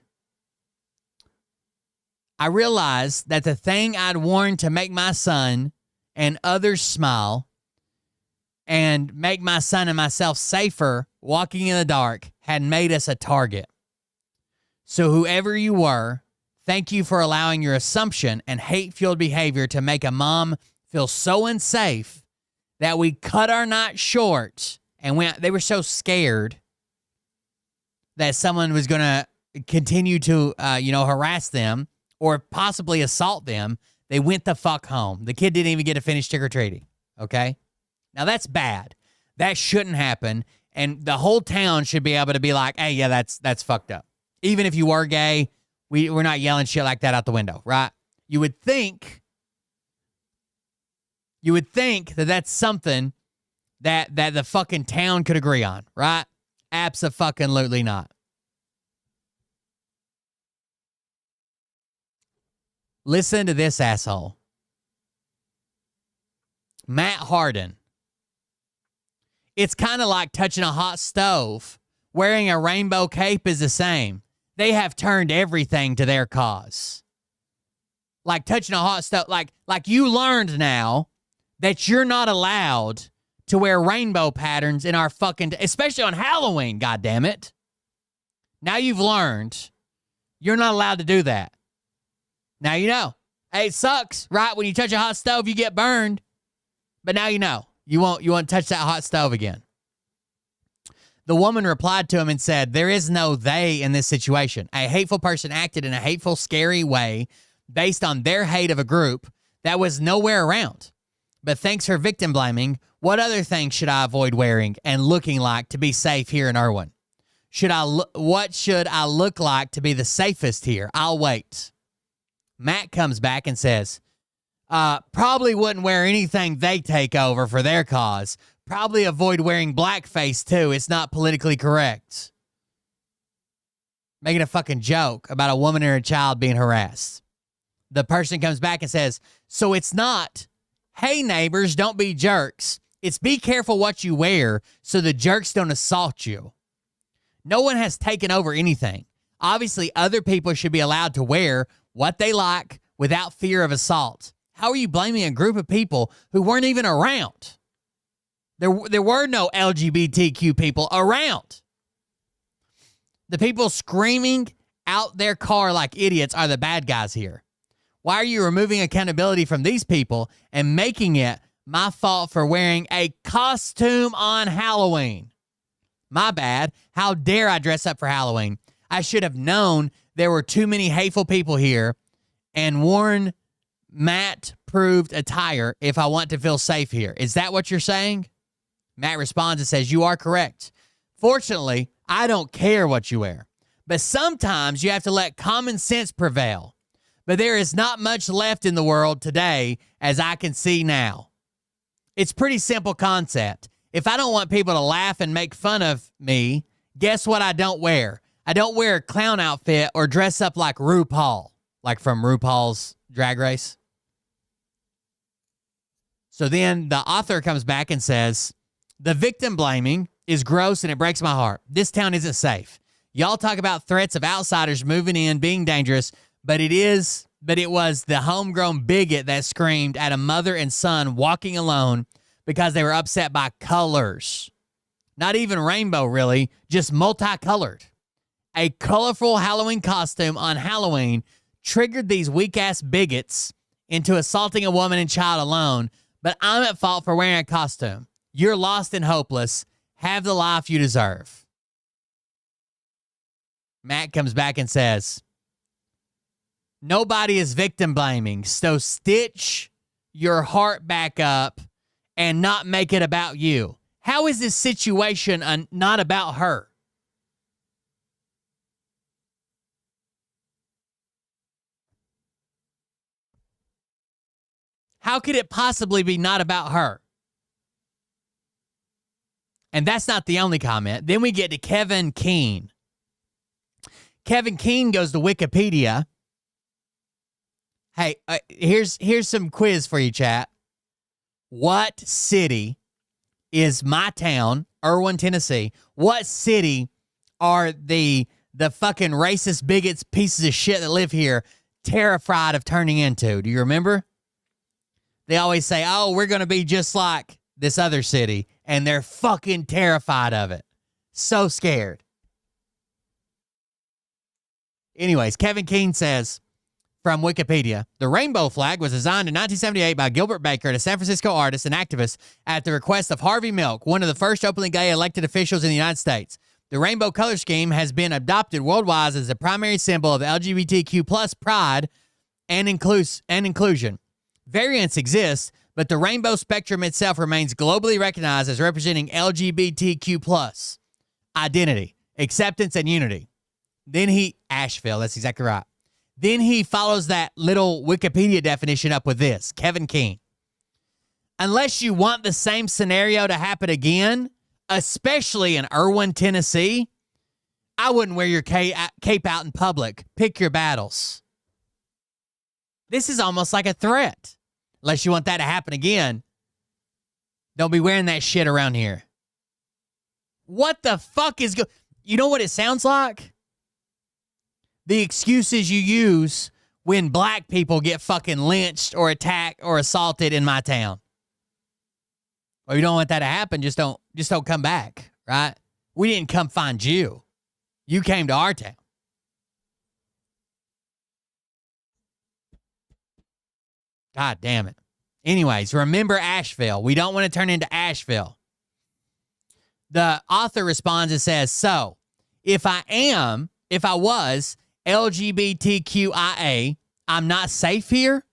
I realized that the thing I'd worn to make my son and others smile and make my son and myself safer walking in the dark had made us a target. So whoever you were, thank you for allowing your assumption and hate-fueled behavior to make a mom feel so unsafe that we cut our night short and they were so scared that someone was going to continue to, harass them or possibly assault them. They went the fuck home. The kid didn't even get to finish trick-or-treating, okay? Now, that's bad. That shouldn't happen, and the whole town should be able to be like, hey, yeah, that's fucked up. Even if you were gay, we're not yelling shit like that out the window, right? You would think You would think that that's something that the fucking town could agree on, right? Abso-fucking-lutely not. Listen to this asshole. Matt Harden. It's kind of like touching a hot stove. Wearing a rainbow cape is the same. They have turned everything to their cause. Like touching a hot stove. Like you learned now that you're not allowed to wear rainbow patterns in our fucking, especially on Halloween, goddammit. Now you've learned you're not allowed to do that. Now you know. Hey, it sucks, right? When you touch a hot stove, you get burned. But now you know. You won't touch that hot stove again. The woman replied to him and said, there is no they in this situation. A hateful person acted in a hateful, scary way based on their hate of a group that was nowhere around. But thanks for victim blaming, what other things should I avoid wearing and looking like to be safe here in Irwin? What should I look like to be the safest here? I'll wait. Matt comes back and says, probably wouldn't wear anything they take over for their cause. Probably avoid wearing blackface too. It's not politically correct. Making a fucking joke about a woman or a child being harassed. The person comes back and says, so it's not, hey neighbors, don't be jerks. It's be careful what you wear so the jerks don't assault you. No one has taken over anything. Obviously, other people should be allowed to wear what they like without fear of assault. How are you blaming a group of people who weren't even around? There were no LGBTQ people around. The people screaming out their car like idiots are the bad guys here. Why are you removing accountability from these people and making it my fault for wearing a costume on Halloween? My bad. How dare I dress up for Halloween? I should have known there were too many hateful people here and worn Matt-proved attire if I want to feel safe here. Is that what you're saying? Matt responds and says, you are correct. Fortunately, I don't care what you wear. But sometimes you have to let common sense prevail. But there is not much left in the world today as I can see now. It's pretty simple concept. If I don't want people to laugh and make fun of me, guess what I don't wear? I don't wear a clown outfit or dress up like RuPaul, like from RuPaul's Drag Race. So then the author comes back and says, the victim blaming is gross and it breaks my heart. This town isn't safe. Y'all talk about threats of outsiders moving in, being dangerous, but it was the homegrown bigot that screamed at a mother and son walking alone because they were upset by colors. Not even rainbow, really, just multicolored. A colorful Halloween costume on Halloween triggered these weak-ass bigots into assaulting a woman and child alone, but I'm at fault for wearing a costume. You're lost and hopeless. Have the life you deserve. Matt comes back and says, nobody is victim blaming, so stitch your heart back up and not make it about you. How is this situation not about her? How could it possibly be not about her? And that's not the only comment. Then we get to Kevin Keene. Kevin Keene goes to Wikipedia. Hey, here's some quiz for you, chat. What city is my town, Irwin, Tennessee? What city are the fucking racist bigots, pieces of shit that live here terrified of turning into? Do you remember? They always say, oh, we're going to be just like this other city. And they're fucking terrified of it. So scared. Anyways, Kevin Keene says from Wikipedia, the rainbow flag was designed in 1978 by Gilbert Baker, a San Francisco artist and activist, at the request of Harvey Milk, one of the first openly gay elected officials in the United States. The rainbow color scheme has been adopted worldwide as a primary symbol of LGBTQ plus pride and inclusion. Variants exist, but the rainbow spectrum itself remains globally recognized as representing LGBTQ plus identity, acceptance, and unity. Asheville, that's exactly right. Then he follows that little Wikipedia definition up with this, Kevin Keene. unless you want the same scenario to happen again, especially in Irwin, Tennessee, I wouldn't wear your cape out in public. Pick your battles. This is almost like a threat. Unless you want that to happen again, don't be wearing that shit around here. What the fuck is You know what it sounds like? The excuses you use when black people get fucking lynched or attacked or assaulted in my town. Or you don't want that to happen, just don't come back, right? We didn't come find you. You came to our town. God damn it. Anyways, remember Asheville. We don't want to turn into Asheville. The author responds and says, so, if I was LGBTQIA, I'm not safe here?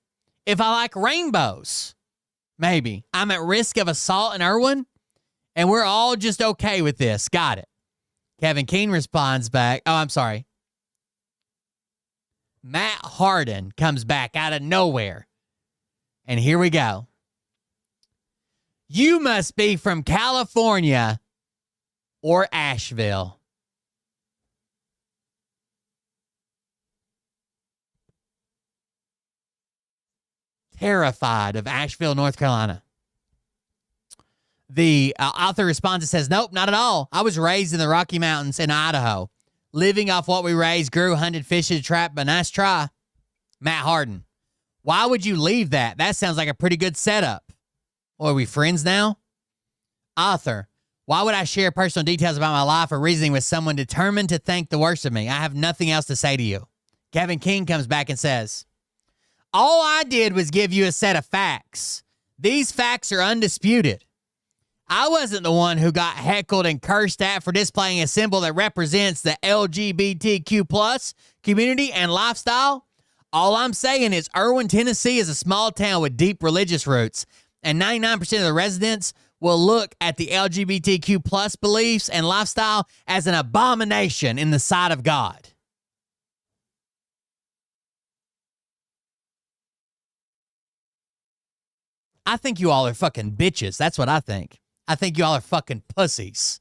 If I like rainbows, maybe. I'm at risk of assault in Irwin, and we're all just okay with this. Got it. Kevin Keene responds back. Oh, I'm sorry. Matt Harden comes back out of nowhere. And here we go. You must be from California or Asheville. Terrified of Asheville, North Carolina. The author responds and says, nope, not at all. I was raised in the Rocky Mountains in Idaho. Living off what we raised, grew, hunted, fished, trapped, but nice try. Matt Harden. Why would you leave that? That sounds like a pretty good setup. Or are we friends now? Author. Why would I share personal details about my life or reasoning with someone determined to think the worst of me? I have nothing else to say to you. Kevin King comes back and says, all I did was give you a set of facts. These facts are undisputed. I wasn't the one who got heckled and cursed at for displaying a symbol that represents the LGBTQ plus community and lifestyle. All I'm saying is Irwin, Tennessee is a small town with deep religious roots, and 99% of the residents will look at the LGBTQ plus beliefs and lifestyle as an abomination in the sight of God. I think you all are fucking bitches. That's what I think. I think you all are fucking pussies.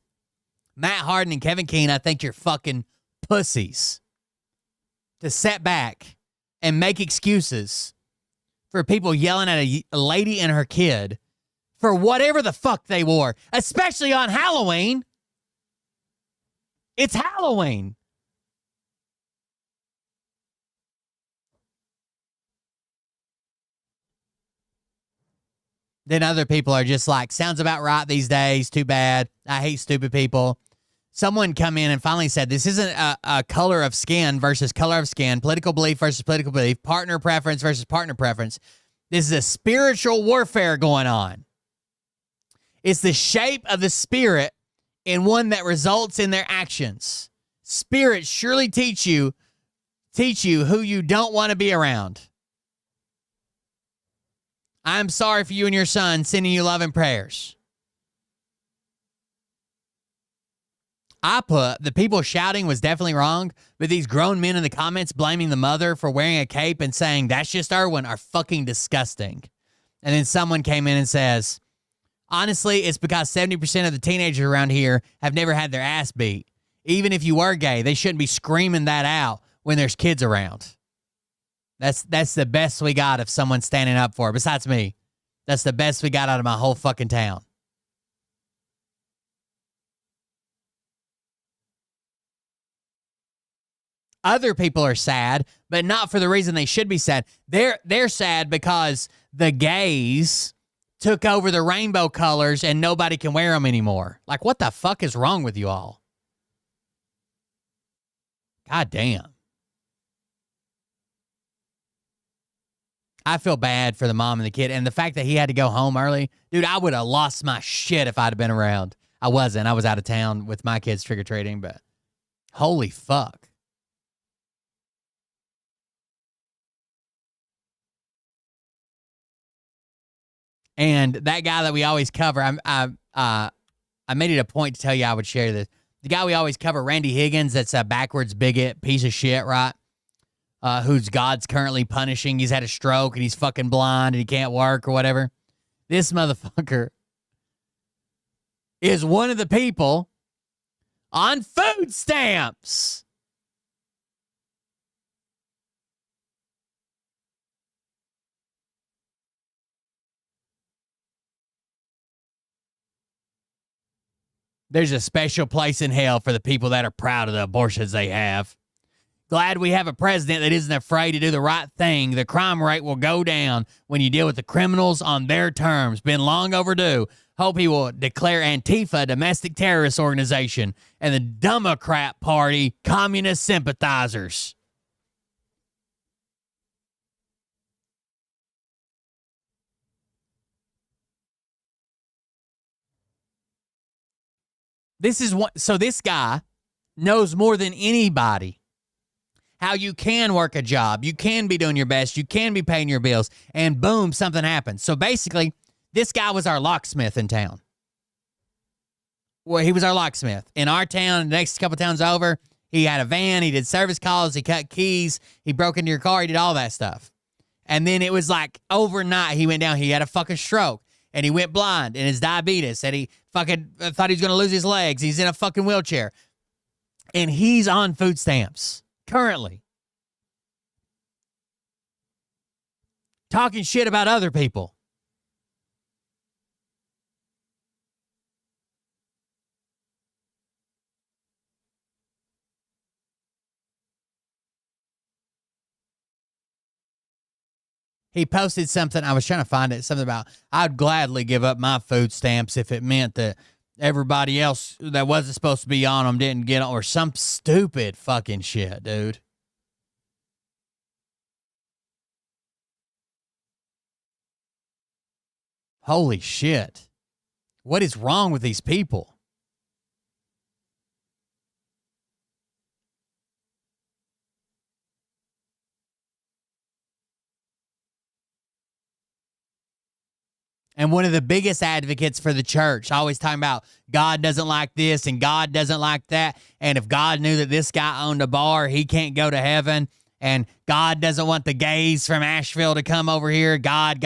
Matt Harden and Kevin Keene, I think you're fucking pussies. To set back and make excuses for people yelling at a lady and her kid for whatever the fuck they wore, especially on Halloween. It's Halloween. Then other people are just like, sounds about right these days. Too bad. I hate stupid people. Someone come in and finally said, this isn't a color of skin versus color of skin, political belief versus political belief, partner preference versus partner preference. This is a spiritual warfare going on. It's the shape of the spirit in one that results in their actions. Spirits surely teach you who you don't want to be around. I'm sorry for you and your son, sending you love and prayers. I put the people shouting was definitely wrong, but these grown men in the comments blaming the mother for wearing a cape and saying that's just Irwin are fucking disgusting. And then someone came in and says, honestly, it's because 70% of the teenagers around here have never had their ass beat. Even if you were gay, they shouldn't be screaming that out when there's kids around. That's the best we got of someone standing up for it, besides me. That's the best we got out of my whole fucking town. Other people are sad, but not for the reason they should be sad. They're sad because the gays took over the rainbow colors and nobody can wear them anymore. Like, what the fuck is wrong with you all? God damn. I feel bad for the mom and the kid. And the fact that he had to go home early. Dude, I would have lost my shit if I'd have been around. I wasn't. I was out of town with my kids trick-or-treating, but holy fuck. And that guy that we always cover, I made it a point to tell you I would share this. The guy we always cover, Randy Higgins, that's a backwards bigot, piece of shit, right? Who's God's currently punishing. He's had a stroke and he's fucking blind and he can't work or whatever. This motherfucker is one of the people on food stamps. There's a special place in hell for the people that are proud of the abortions they have. Glad we have a president that isn't afraid to do the right thing. The crime rate will go down when you deal with the criminals on their terms. Been long overdue. Hope he will declare Antifa a domestic terrorist organization and the Democrat Party communist sympathizers. This is what, so this guy knows more than anybody how you can work a job. You can be doing your best. You can be paying your bills. And boom, something happens. So basically, this guy was our locksmith in town. Well, he was our locksmith. In our town, the next couple towns over, he had a van. He did service calls. He cut keys. He broke into your car. He did all that stuff. And then it was like overnight, he went down. He had a fucking stroke. And he went blind and his diabetes. And he fucking thought he was going to lose his legs. He's in a fucking wheelchair. And he's on food stamps currently. Talking shit about other people. He posted something. I was trying to find it. Something about, I'd gladly give up my food stamps if it meant that everybody else that wasn't supposed to be on them didn't get on, or some stupid fucking shit, dude. Holy shit. What is wrong with these people? And one of the biggest advocates for the church, always talking about God doesn't like this and God doesn't like that. And if God knew that this guy owned a bar, he can't go to heaven. And God doesn't want the gays from Asheville to come over here. God.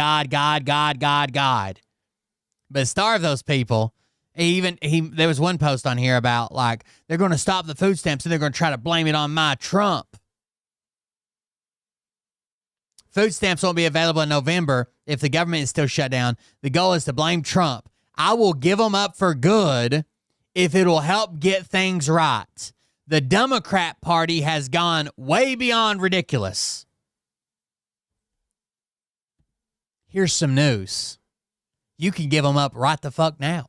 But starve those people. There was one post on here about like, they're going to stop the food stamps and they're going to try to blame it on my Trump. Food stamps won't be available in November if the government is still shut down. The goal is to blame Trump. I will give them up for good if it will help get things right. The Democrat Party has gone way beyond ridiculous. Here's some news. You can give them up right the fuck now.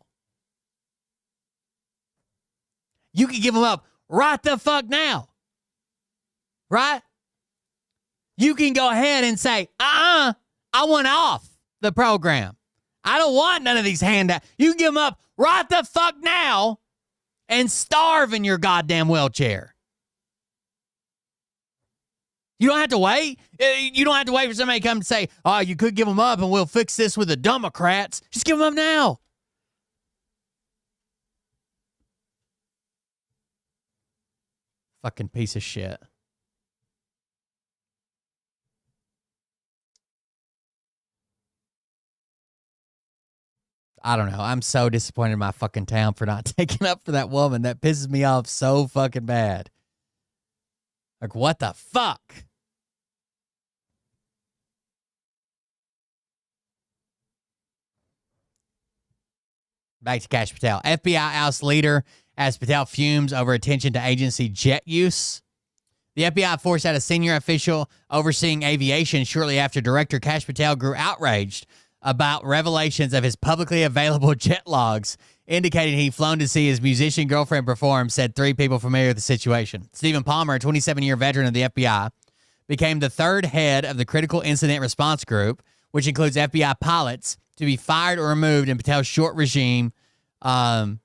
You can give them up right the fuck now. Right? You can go ahead and say, I want off the program. I don't want none of these handouts. You can give them up right the fuck now and starve in your goddamn wheelchair. You don't have to wait. You don't have to wait for somebody to come and say, oh, you could give them up and we'll fix this with the Democrats. Just give them up now. Fucking piece of shit. I don't know. I'm so disappointed in my fucking town for not taking up for that woman. That pisses me off so fucking bad. Like, what the fuck? Back to Kash Patel. FBI ousts leader as Patel fumes over attention to agency jet use. The FBI forced out a senior official overseeing aviation shortly after Director Kash Patel grew outraged about revelations of his publicly available jet logs, indicating he'd flown to see his musician girlfriend perform, said three people familiar with the situation. Stephen Palmer, a 27-year veteran of the FBI, became the third head of the Critical Incident Response Group, which includes FBI pilots, to be fired or removed in Patel's short regime, adding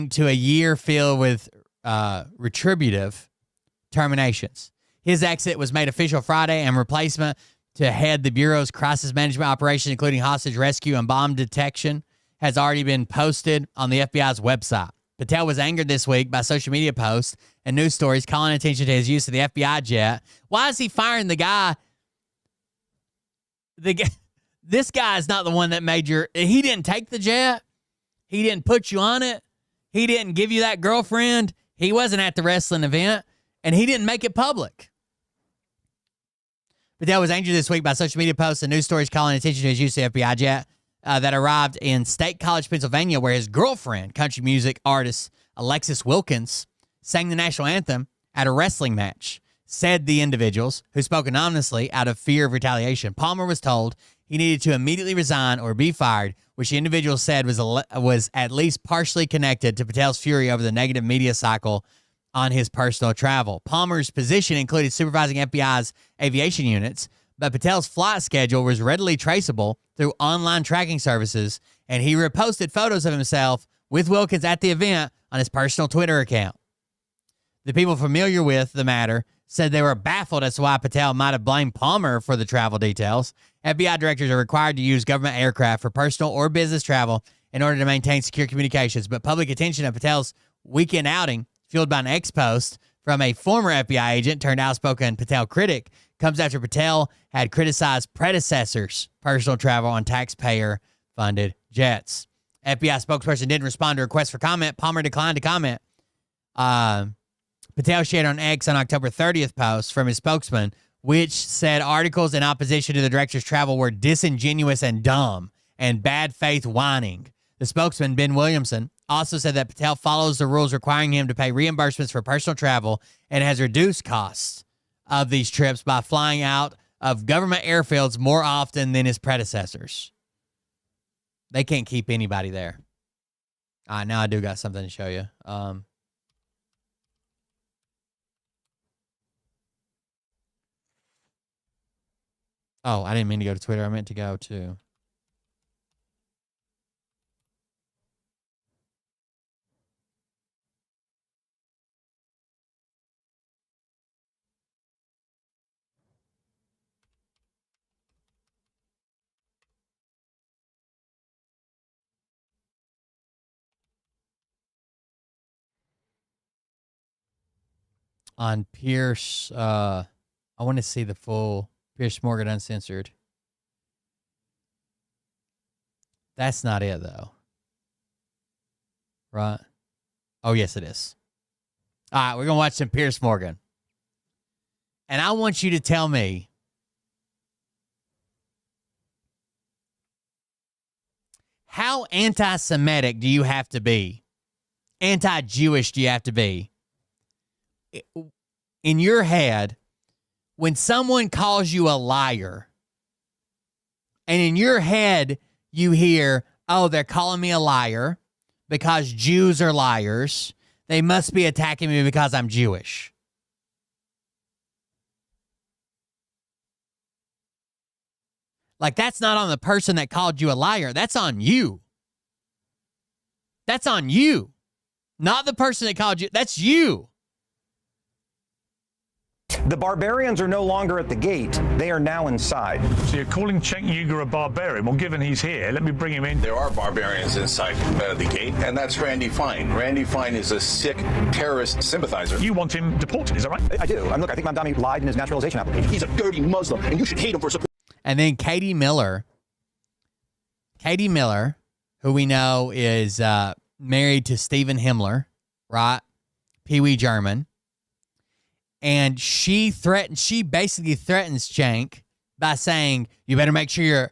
to a year filled with retributive terminations. His exit was made official Friday, and replacement to head the Bureau's crisis management operation, including hostage rescue and bomb detection, has already been posted on the FBI's website. Patel was angered this week by social media posts and news stories calling attention to his use of the FBI jet. Why is he firing the guy this guy's not the one that made he didn't take the jet. He didn't put you on it. He didn't give you that girlfriend. He wasn't at the wrestling event, and he didn't make it public. Patel was injured this week by social media posts and news stories calling attention to his use of the FBI jet that arrived in State College, Pennsylvania, where his girlfriend, country music artist Alexis Wilkins, sang the national anthem at a wrestling match, said the individuals, who spoke anonymously out of fear of retaliation. Palmer was told he needed to immediately resign or be fired, which the individual said was at least partially connected to Patel's fury over the negative media cycle on his personal travel. Palmer's position included supervising FBI's aviation units, but Patel's flight schedule was readily traceable through online tracking services, and he reposted photos of himself with Wilkins at the event on his personal Twitter account. The people familiar with the matter said they were baffled as to why Patel might have blamed Palmer for the travel details. FBI directors are required to use government aircraft for personal or business travel in order to maintain secure communications, but public attention of Patel's weekend outing, fueled by an ex-post from a former FBI agent turned outspoken Patel critic, comes after Patel had criticized predecessors' personal travel on taxpayer-funded jets. FBI spokesperson didn't respond to requests for comment. Palmer declined to comment. Patel shared on X on October 30th post from his spokesman, which said articles in opposition to the director's travel were disingenuous and dumb and bad faith whining. The spokesman, Ben Williamson, also said that Patel follows the rules requiring him to pay reimbursements for personal travel and has reduced costs of these trips by flying out of government airfields more often than his predecessors. They can't keep anybody there. All right, now I do got something to show you. Oh, I didn't mean to go to Twitter. I meant to go to... on Pierce, I want to see the full Pierce Morgan Uncensored. That's not it, though. Right? Oh, yes, it is. All right, we're going to watch some Pierce Morgan. And I want you to tell me how anti-Semitic do you have to be? Anti-Jewish do you have to be? In your head, when someone calls you a liar, and in your head you hear, oh, they're calling me a liar because Jews are liars, they must be attacking me because I'm Jewish. Like, that's not on the person that called you a liar. That's on you. That's on you. Not the person that called you. That's you. The barbarians are no longer at the gate. They are now inside. So you're calling Cenk Uygur a barbarian? Well, given he's here, let me bring him in. There are barbarians inside the gate, and that's Randy Fine. Randy Fine is a sick terrorist sympathizer. You want him deported, is that right? I do. Look, I think Mamdani lied in his naturalization application. He's a dirty Muslim, and you should hate him for support. And then Katie Miller, who we know is married to Stephen Himmler, right? Pee Wee German. And she basically threatens Cenk by saying, you better make sure your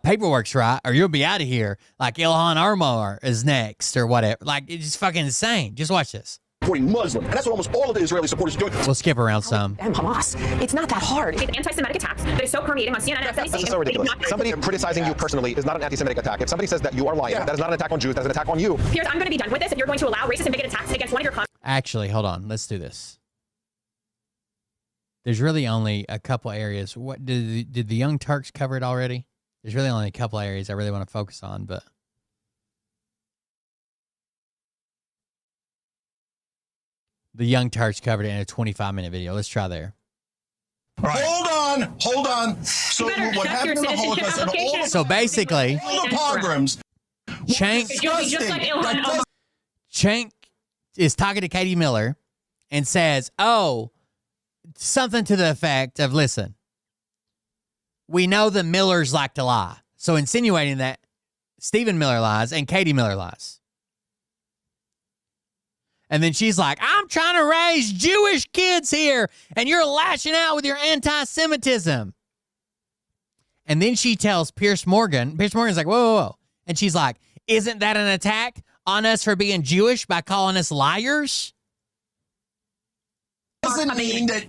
paperwork's right or you'll be out of here. Like Ilhan Omar is next or whatever. Like, it's just fucking insane. Just watch this. Supporting Muslim, and that's what almost all of the Israeli supporters are doing. We'll skip around some. And Hamas. It's not that hard. It's anti-Semitic attacks that is so permeating on CNN and That's just so ridiculous. Somebody criticizing you personally is not an anti-Semitic attack. If somebody says that you are lying, that is not an attack on Jews, that is an attack on you. Piers, I'm going to be done with this if you're going to allow racist and bigoted attacks against one of your Actually, hold on. Let's do this. There's really only a couple areas. What did the Young Turks cover it already? There's really only a couple areas I really want to focus on, but the Young Turks covered it in a 25-minute video. Let's try there. Right. Hold on. So what happened in the Holocaust and all So basically, all the pogroms. Cenk is talking to Katie Miller and says, oh, something to the effect of, listen, we know the Millers like to lie. So insinuating that Stephen Miller lies and Katie Miller lies. And then she's like, I'm trying to raise Jewish kids here, and you're lashing out with your anti-Semitism. And then she tells Pierce Morgan's like, whoa. And she's like, isn't that an attack on us for being Jewish by calling us liars? Doesn't mean that.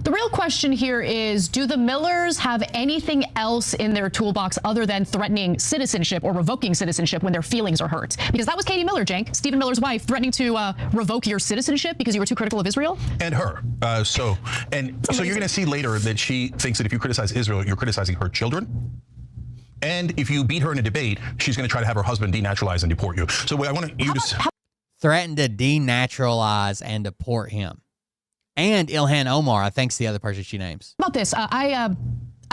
The real question here is, do the Millers have anything else in their toolbox other than threatening citizenship or revoking citizenship when their feelings are hurt? Because that was Katie Miller, Cenk, Stephen Miller's wife, threatening to revoke your citizenship because you were too critical of Israel? And her. So you're going to see later that she thinks that if you criticize Israel, you're criticizing her children. And if you beat her in a debate, she's going to try to have her husband denaturalized and deport you. So what I want you to threaten to denaturalize and deport him. And Ilhan Omar, I think's the other person she names. About this, I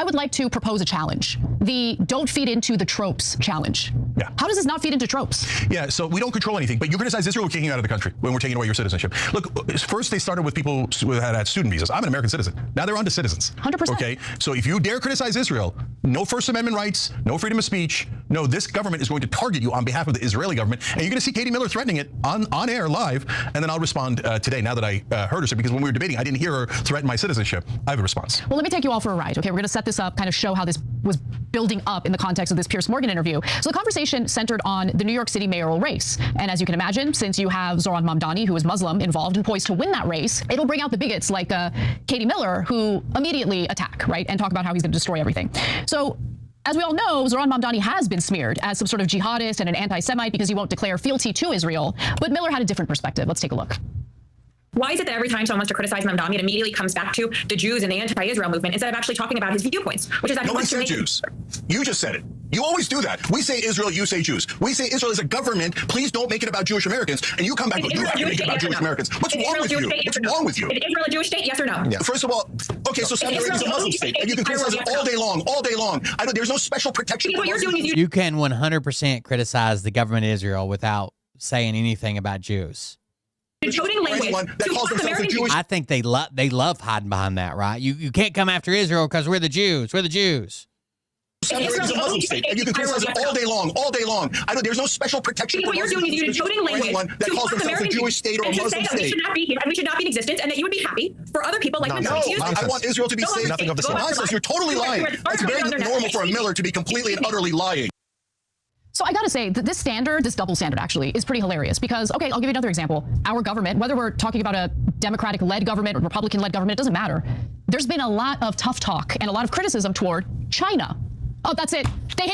would like to propose a challenge. The don't feed into the tropes challenge. Yeah. How does this not feed into tropes? Yeah, so we don't control anything, but you criticize Israel, we're kicking you out of the country when we're taking away your citizenship. Look, first they started with people who had student visas. I'm an American citizen. Now they're on to citizens. 100%. Okay, so if you dare criticize Israel, no First Amendment rights, no freedom of speech, no, this government is going to target you on behalf of the Israeli government, and you're going to see Katie Miller threatening it on air live, and then I'll respond today now that I heard her, because when we were debating, I didn't hear her threaten my citizenship. I have a response. Well, let me take you all for a ride, okay? We're going to set this up, kind of show how this was building up in the context of this Pierce Morgan interview. So the conversation centered on the New York City mayoral race. And as you can imagine, since you have Zohran Mamdani, who is Muslim, involved and poised to win that race, it'll bring out the bigots like Katie Miller, who immediately attack, right, and talk about how he's going to destroy everything. So as we all know, Zohran Mamdani has been smeared as some sort of jihadist and an anti-Semite because he won't declare fealty to Israel. But Miller had a different perspective. Let's take a look. Why is it that every time someone wants to criticize Mamdani, it immediately comes back to the Jews and the anti-Israel movement instead of actually talking about his viewpoints, which is that he Nobody wants to said make Jews. You just said it. You always do that. We say Israel, you say Jews. We say Israel is a government. Please don't make it about Jewish Americans. And you come back, but you have to make it about Jewish Americans. What's wrong with you? What's wrong with you? Is Israel a Jewish state? Yes or no? Yeah. First of all, okay, so Saudi Arabia is a Muslim state, and you can criticize it all day long, all day long. I know there's no special protection. What you're doing is You can 100% criticize the government of Israel without saying anything about Jews. Coding language that calls themselves a Jewish. I think they love hiding behind that, right? You can't come after Israel because we're the Jews. We're the Jews. Saudi Arabia is a Muslim state, and you can criticize it all day long, all day long. I know there's no special protection. What you're doing is you're coding language that calls themselves a Jewish state or a and to Muslim say that we state. should not be here and we should not be in existence, and that you would be happy for other people like No, Mamdani to use it. I want Israel to be safe. Nothing of the sort. Nonsense. You're totally lying. It's very normal for a Miller to be completely and utterly lying. So I got to say that this standard, this double standard actually, is pretty hilarious because, okay, I'll give you another example. Our government, whether we're talking about a Democratic-led government or Republican-led government, it doesn't matter. There's been a lot of tough talk and a lot of criticism toward China. Oh, that's it.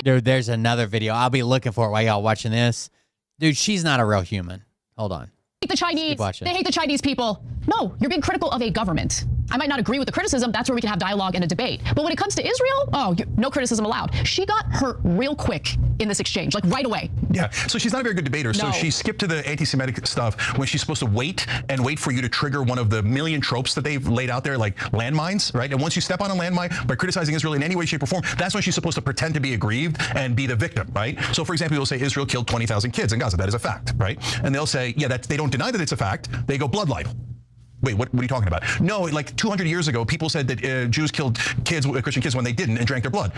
Dude, there's another video. I'll be looking for it while y'all watching this. Dude, she's not a real human. Hold on. hate the Chinese. Keep watching. They hate the Chinese people. No, you're being critical of a government. I might not agree with the criticism. That's where we can have dialogue and a debate. But when it comes to Israel, no criticism allowed. She got hurt real quick in this exchange, like right away. Yeah, so she's not a very good debater. No. So she skipped to the anti-Semitic stuff when she's supposed to wait for you to trigger one of the million tropes that they've laid out there, like landmines, right? And once you step on a landmine by criticizing Israel in any way, shape, or form, that's when she's supposed to pretend to be aggrieved and be the victim, right? So, for example, you'll say Israel killed 20,000 kids in Gaza. That is a fact, right? And they'll say, yeah, they don't deny that it's a fact. They go blood libel. Wait, what are you talking about? No, like 200 years ago, people said that Jews killed Christian kids when they didn't and drank their blood.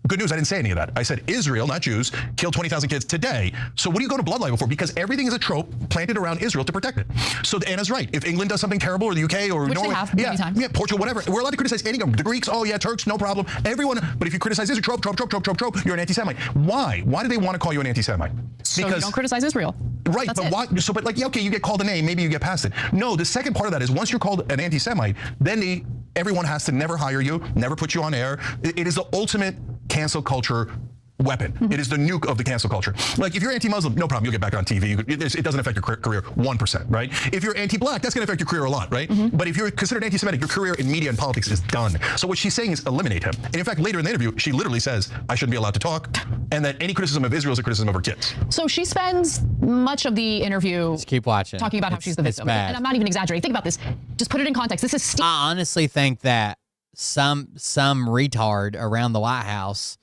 Good news, I didn't say any of that. I said Israel, not Jews, killed 20,000 kids today. So what do you go to blood libel for? Because everything is a trope planted around Israel to protect it. So Anna's right. If England does something terrible, or the UK, or Which Norway, they have many times. yeah, Portugal, whatever, we're allowed to criticize any government. The Greeks, oh yeah, Turks, no problem. Everyone, but if you criticize Israel, trope, you're an anti-Semite. Why? Why do they want to call you an anti-Semite? So you don't criticize Israel. Right, That's but it. why? So, but like, yeah, okay, you get called a name, maybe you get past it. No, the second part of that is once you're called an anti-Semite, then everyone has to never hire you, never put you on air. It is the ultimate cancel culture weapon. Mm-hmm. It is the nuke of the cancel culture. Like if you're anti-Muslim, no problem, you'll get back on TV. It doesn't affect your career 1%, right? If you're anti-black, that's going to affect your career a lot, right? Mm-hmm. But if you're considered anti-Semitic, your career in media and politics is done. So what she's saying is eliminate him. And in fact, later in the interview, she literally says, I shouldn't be allowed to talk, and that any criticism of Israel is a criticism of her kids. So she spends much of the interview Just keep watching. talking about how she's the victim. bad. And I'm not even exaggerating. Think about this. Just put it in context. This is I honestly think that some retard around the White House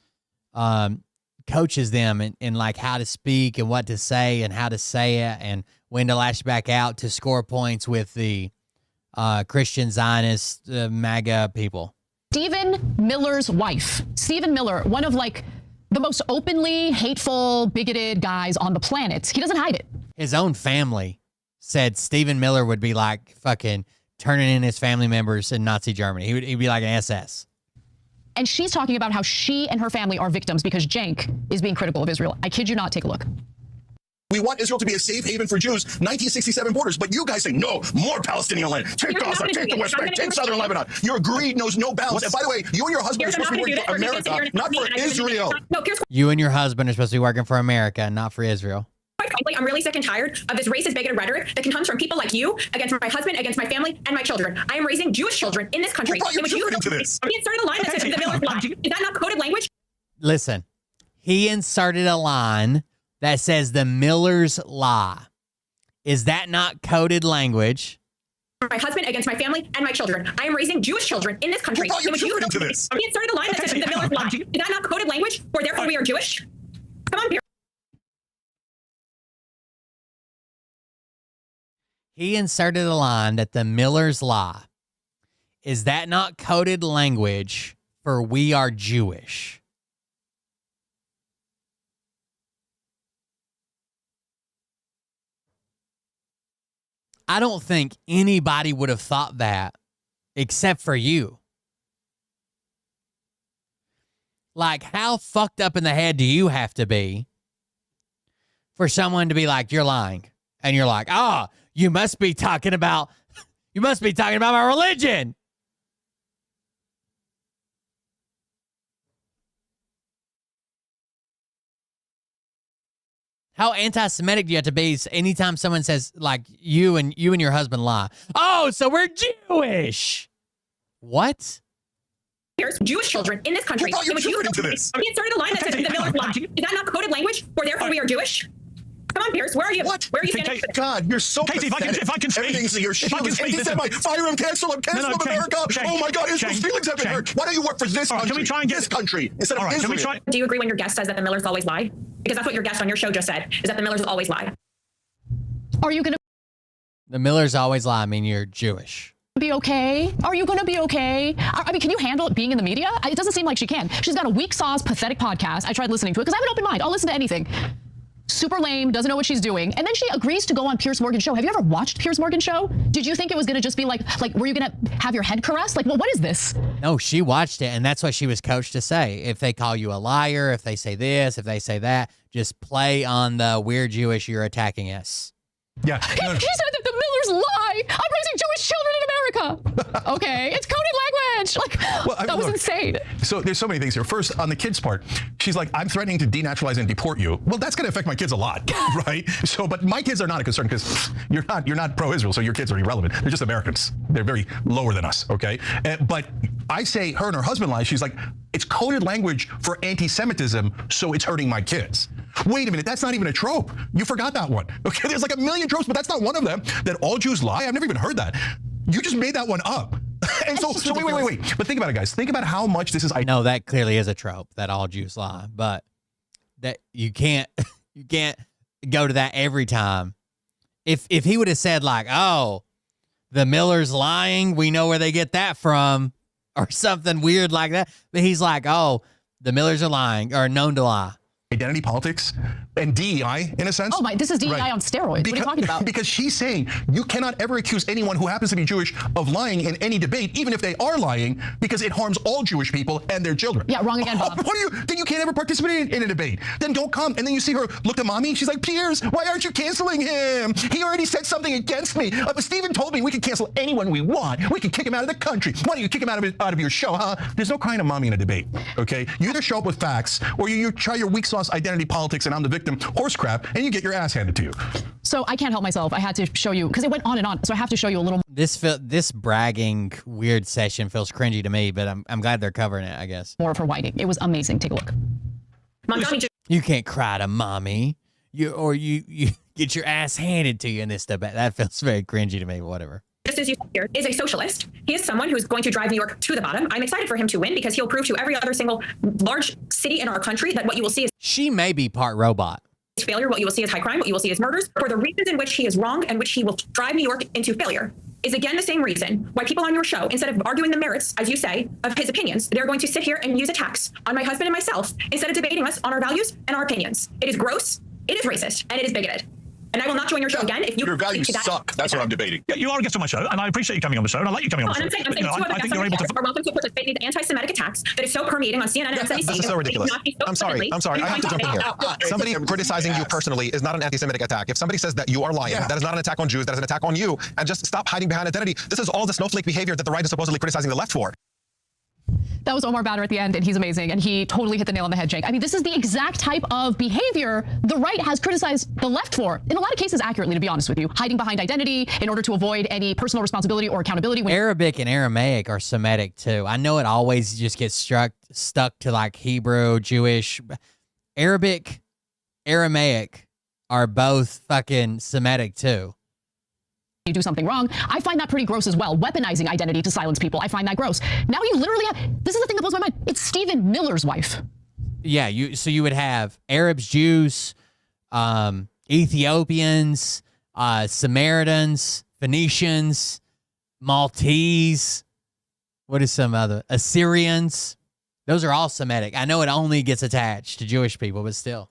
coaches them in like how to speak and what to say and how to say it and when to lash back out to score points with the Christian Zionist MAGA people. Stephen Miller's wife Stephen Miller, one of like the most openly hateful, bigoted guys on the planet. He doesn't hide it. His own family said Stephen Miller would be like fucking turning in his family members in Nazi Germany. He'd be like an SS. And she's talking about how she and her family are victims because Cenk is being critical of Israel. I kid you not. Take a look. We want Israel to be a safe haven for Jews, 1967 borders, but you guys say, no, more Palestinian land. Take Gaza, take the West Bank, take southern Lebanon. Your greed knows no bounds. And by the way, you and your husband are supposed to be working for America, not for Israel. You and your husband are supposed to be working for America, not for Israel. Quite frankly, I'm really sick and tired of this racist, bigoted rhetoric that can come from people like you against my husband, against my family, and my children. I am raising Jewish children in this country. Who brought your children into this? He inserted a line that says the Miller's law. Is that not coded language? Listen, he inserted a line that says the Miller's Law. Is that not coded language? My husband against my family and my children. I am raising Jewish children in this country. Who brought your children into this? He inserted a line that says the Miller's law. Is that not coded language? Or therefore we are Jewish? Come on, Pierre. He inserted a line that the Miller's Law. Is that not coded language for we are Jewish? I don't think anybody would have thought that except for you. Like, how fucked up in the head do you have to be for someone to be like, you're lying? And you're like, oh, you must be talking about my religion. How anti-Semitic do you have to be anytime someone says, like, you and your husband lie? Oh, so we're Jewish. What? There's Jewish children in this country. Who brought your children into this? He inserted a line that says the Miller's law. Is that not coded language? Or therefore we are Jewish? Come on, Pierce. Where are you? What? Where are you standing? God, you're so Casey, pathetic. if I can speak. Everything's in your If I can speak, He said, fire him, cancel him, cancel him, America. Oh my God, Israel's feelings have been hurt. Why don't you work for this country? Can we try and get this country instead of Israel? Can we try? Do you agree when your guest says that the Millers always lie? Because that's what your guest on your show just said, is that the Millers always lie. Are you going to The Millers always lie. I mean, you're Jewish. be okay? Are you going to be okay? I mean, can you handle it being in the media? It doesn't seem like she can. She's got a weak sauce, pathetic podcast. I tried listening to it because I have an open mind. I'll listen to anything. Super lame, doesn't know what she's doing. And then she agrees to go on Piers Morgan's show. Have you ever watched Piers Morgan's show? Did you think it was going to just be like, were you going to have your head caressed? Like, well, what is this? No, she watched it, and that's what she was coached to say. If they call you a liar, if they say this, if they say that, just play on the we're Jewish, you're attacking us. Yeah. He said that the Millers lie. I'm raising Jewish children in America. Okay, it's coded language. Like, that was insane. So there's so many things here. First, on the kids' part, she's like, I'm threatening to denaturalize and deport you. Well, that's going to affect my kids a lot, right? So, but my kids are not a concern because you're not pro-Israel, so your kids are irrelevant. They're just Americans. They're very lower than us, okay? But I say her and her husband lie. She's like, it's coded language for anti-Semitism, so it's hurting my kids. Wait a minute, that's not even a trope. You forgot that one. Okay, there's like a million tropes, but that's not one of them. That all Jews lie. I've never even heard that. You just made that one up. And so wait. But think about it, guys. Think about how much this is. I know that clearly is a trope that all Jews lie, but that you can't go to that every time. If he would have said like, oh, the Millers lying, we know where they get that from, or something weird like that. But he's like, oh, the Millers are lying, or known to lie. Identity politics and DEI, in a sense. Oh my, this is DEI on steroids. What are you talking about? Because she's saying you cannot ever accuse anyone who happens to be Jewish of lying in any debate, even if they are lying, because it harms all Jewish people and their children. Yeah, wrong again, Bob. Then you can't ever participate in a debate. Then don't come. And then you see her look at mommy. She's like, Piers, why aren't you canceling him? He already said something against me. But Stephen told me we could cancel anyone we want. We could kick him out of the country. Why don't you kick him out of your show, huh? There's no crying to mommy in a debate, okay? You either show up with facts or you try your weak sauce identity politics and I'm the victim horse crap and you get your ass handed to you. So I can't help myself. I had to show you because it went on and on. So I have to show you a little. This bragging weird session feels cringy to me, but I'm glad they're covering it, I guess. More of her whining. It was amazing. Take a look. You can't cry to mommy. You get your ass handed to you in this debate. That feels very cringy to me, whatever. Just as you said here, is a socialist. He is someone who's going to drive New York to the bottom. I'm excited for him to win because he'll prove to every other single large city in our country that what you will see is she may be part robot. Failure. What you will see is high crime. What you will see is murders for the reasons in which he is wrong and which he will drive New York into failure. is again the same reason why people on your show, instead of arguing the merits, as you say, of his opinions, they're going to sit here and use attacks on my husband and myself instead of debating us on our values and our opinions. It is gross, it is racist, and it is bigoted. And I will not join your show again if you. Your values suck. That's what I'm debating. Yeah, you are a guest on my show, and I appreciate you coming on the show, and I like you coming on the show. I'm saying two other I think guests you're able to. are welcome to participate in these anti-Semitic attacks that is so permeating on CNN and MSNBC. This is so ridiculous. I'm sorry. I have to jump in here. Somebody criticizing you personally is not an anti-Semitic attack. If somebody says that you are lying, that is not an attack on Jews. That is an attack on you. And just stop hiding behind identity. This is all the snowflake behavior that the right is supposedly criticizing the left for. That was Omar Badr at the end, and he's amazing, and he totally hit the nail on the head, Jake. I mean, this is the exact type of behavior the right has criticized the left for, in a lot of cases accurately, to be honest with you. Hiding behind identity in order to avoid any personal responsibility or accountability. Arabic and Aramaic are Semitic too. I know it always just gets stuck to like Hebrew, Jewish. Arabic, Aramaic are both fucking Semitic too. You do something wrong. I find that pretty gross as well. Weaponizing identity to silence people. I find that gross. Now you literally have, this is the thing that blows my mind. It's Stephen Miller's wife. Yeah, so you would have Arabs, Jews, Ethiopians, Samaritans, Phoenicians, Maltese. What is some other? Assyrians. Those are all Semitic. I know it only gets attached to Jewish people, but still.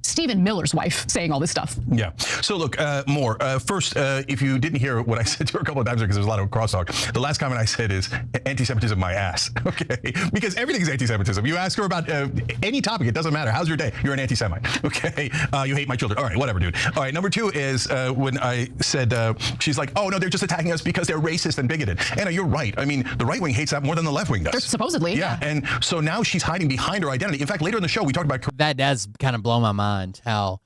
Stephen Miller's wife saying all this stuff. Yeah. So look, more. First, if you didn't hear what I said to her a couple of times because there's a lot of crosstalk, the last comment I said is anti-Semitism my ass. Okay. Because everything is anti-Semitism. You ask her about any topic, it doesn't matter. How's your day? You're an anti-Semite. Okay. You hate my children. All right. Whatever, dude. All right. Number two is when I said, she's like, oh, no, they're just attacking us because they're racist and bigoted. Anna, you're right. I mean, the right wing hates that more than the left wing does. Supposedly. Yeah. And so now she's hiding behind her identity. In fact, later in the show, we talked about that does kind of blow my mind how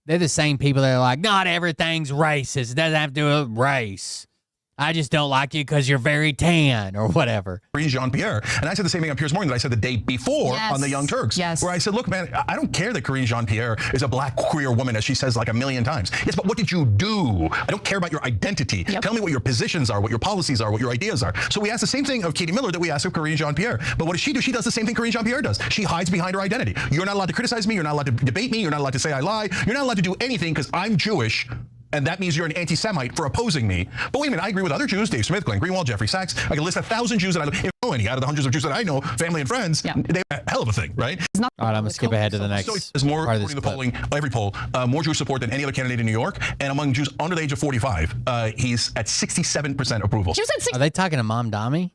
they're the same people that are like, not everything's racist. It doesn't have to do with race. I just don't like you because you're very tan or whatever. Karine Jean-Pierre. And I said the same thing on Piers Morgan that I said the day before on the Young Turks. Yes. Where I said, look, man, I don't care that Karine Jean-Pierre is a black queer woman, as she says like a million times. Yes, but what did you do? I don't care about your identity. Yep. Tell me what your positions are, what your policies are, what your ideas are. So we asked the same thing of Katie Miller that we asked of Karine Jean-Pierre. But what does she do? She does the same thing Karine Jean-Pierre does. She hides behind her identity. You're not allowed to criticize me. You're not allowed to debate me. You're not allowed to say I lie. You're not allowed to do anything because I'm Jewish. And that means you're an anti-Semite for opposing me. But wait a minute, I agree with other Jews, Dave Smith, Glenn Greenwald, Jeffrey Sachs. I can list 1,000 Jews that I know any out of the hundreds of Jews that I know, family and friends. Yeah. They're a hell of a thing, right? All right, I'm going to skip ahead to the next. So there's more, part of according this to the clip. polling, every poll, more Jew support than any other candidate in New York. And among Jews under the age of 45, he's at 67% approval. Are they talking to Mom Dami?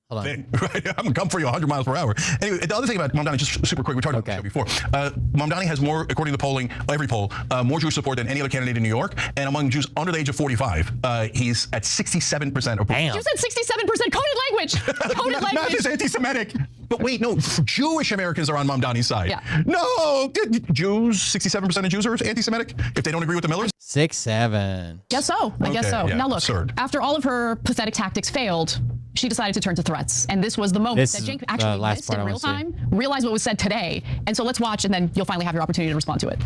Hold on. Right? I'm going to come for you 100 miles per hour. Anyway, the other thing about Mamdani, just super quick, we talked about this before. Mamdani has more, according to the polling, every poll, more Jew support than any other candidate in New York. And among Jews under the age of 45, he's at 67% approval. Damn. You said 67% coded language. Coded language. Not just anti-Semitic. But wait, no, Jewish Americans are on Mamdani's side. Yeah. No, Jews, 67% of Jews are anti-Semitic if they don't agree with the Millers. 6-7. Guess so. I guess so. Yeah, Now look, absurd. after all of her pathetic tactics failed, she decided to turn to threats. And this was the moment This that is Jake the actually last missed part in I real wanna see. time, realized what was said today. And so let's watch, and then you'll finally have your opportunity to respond to it.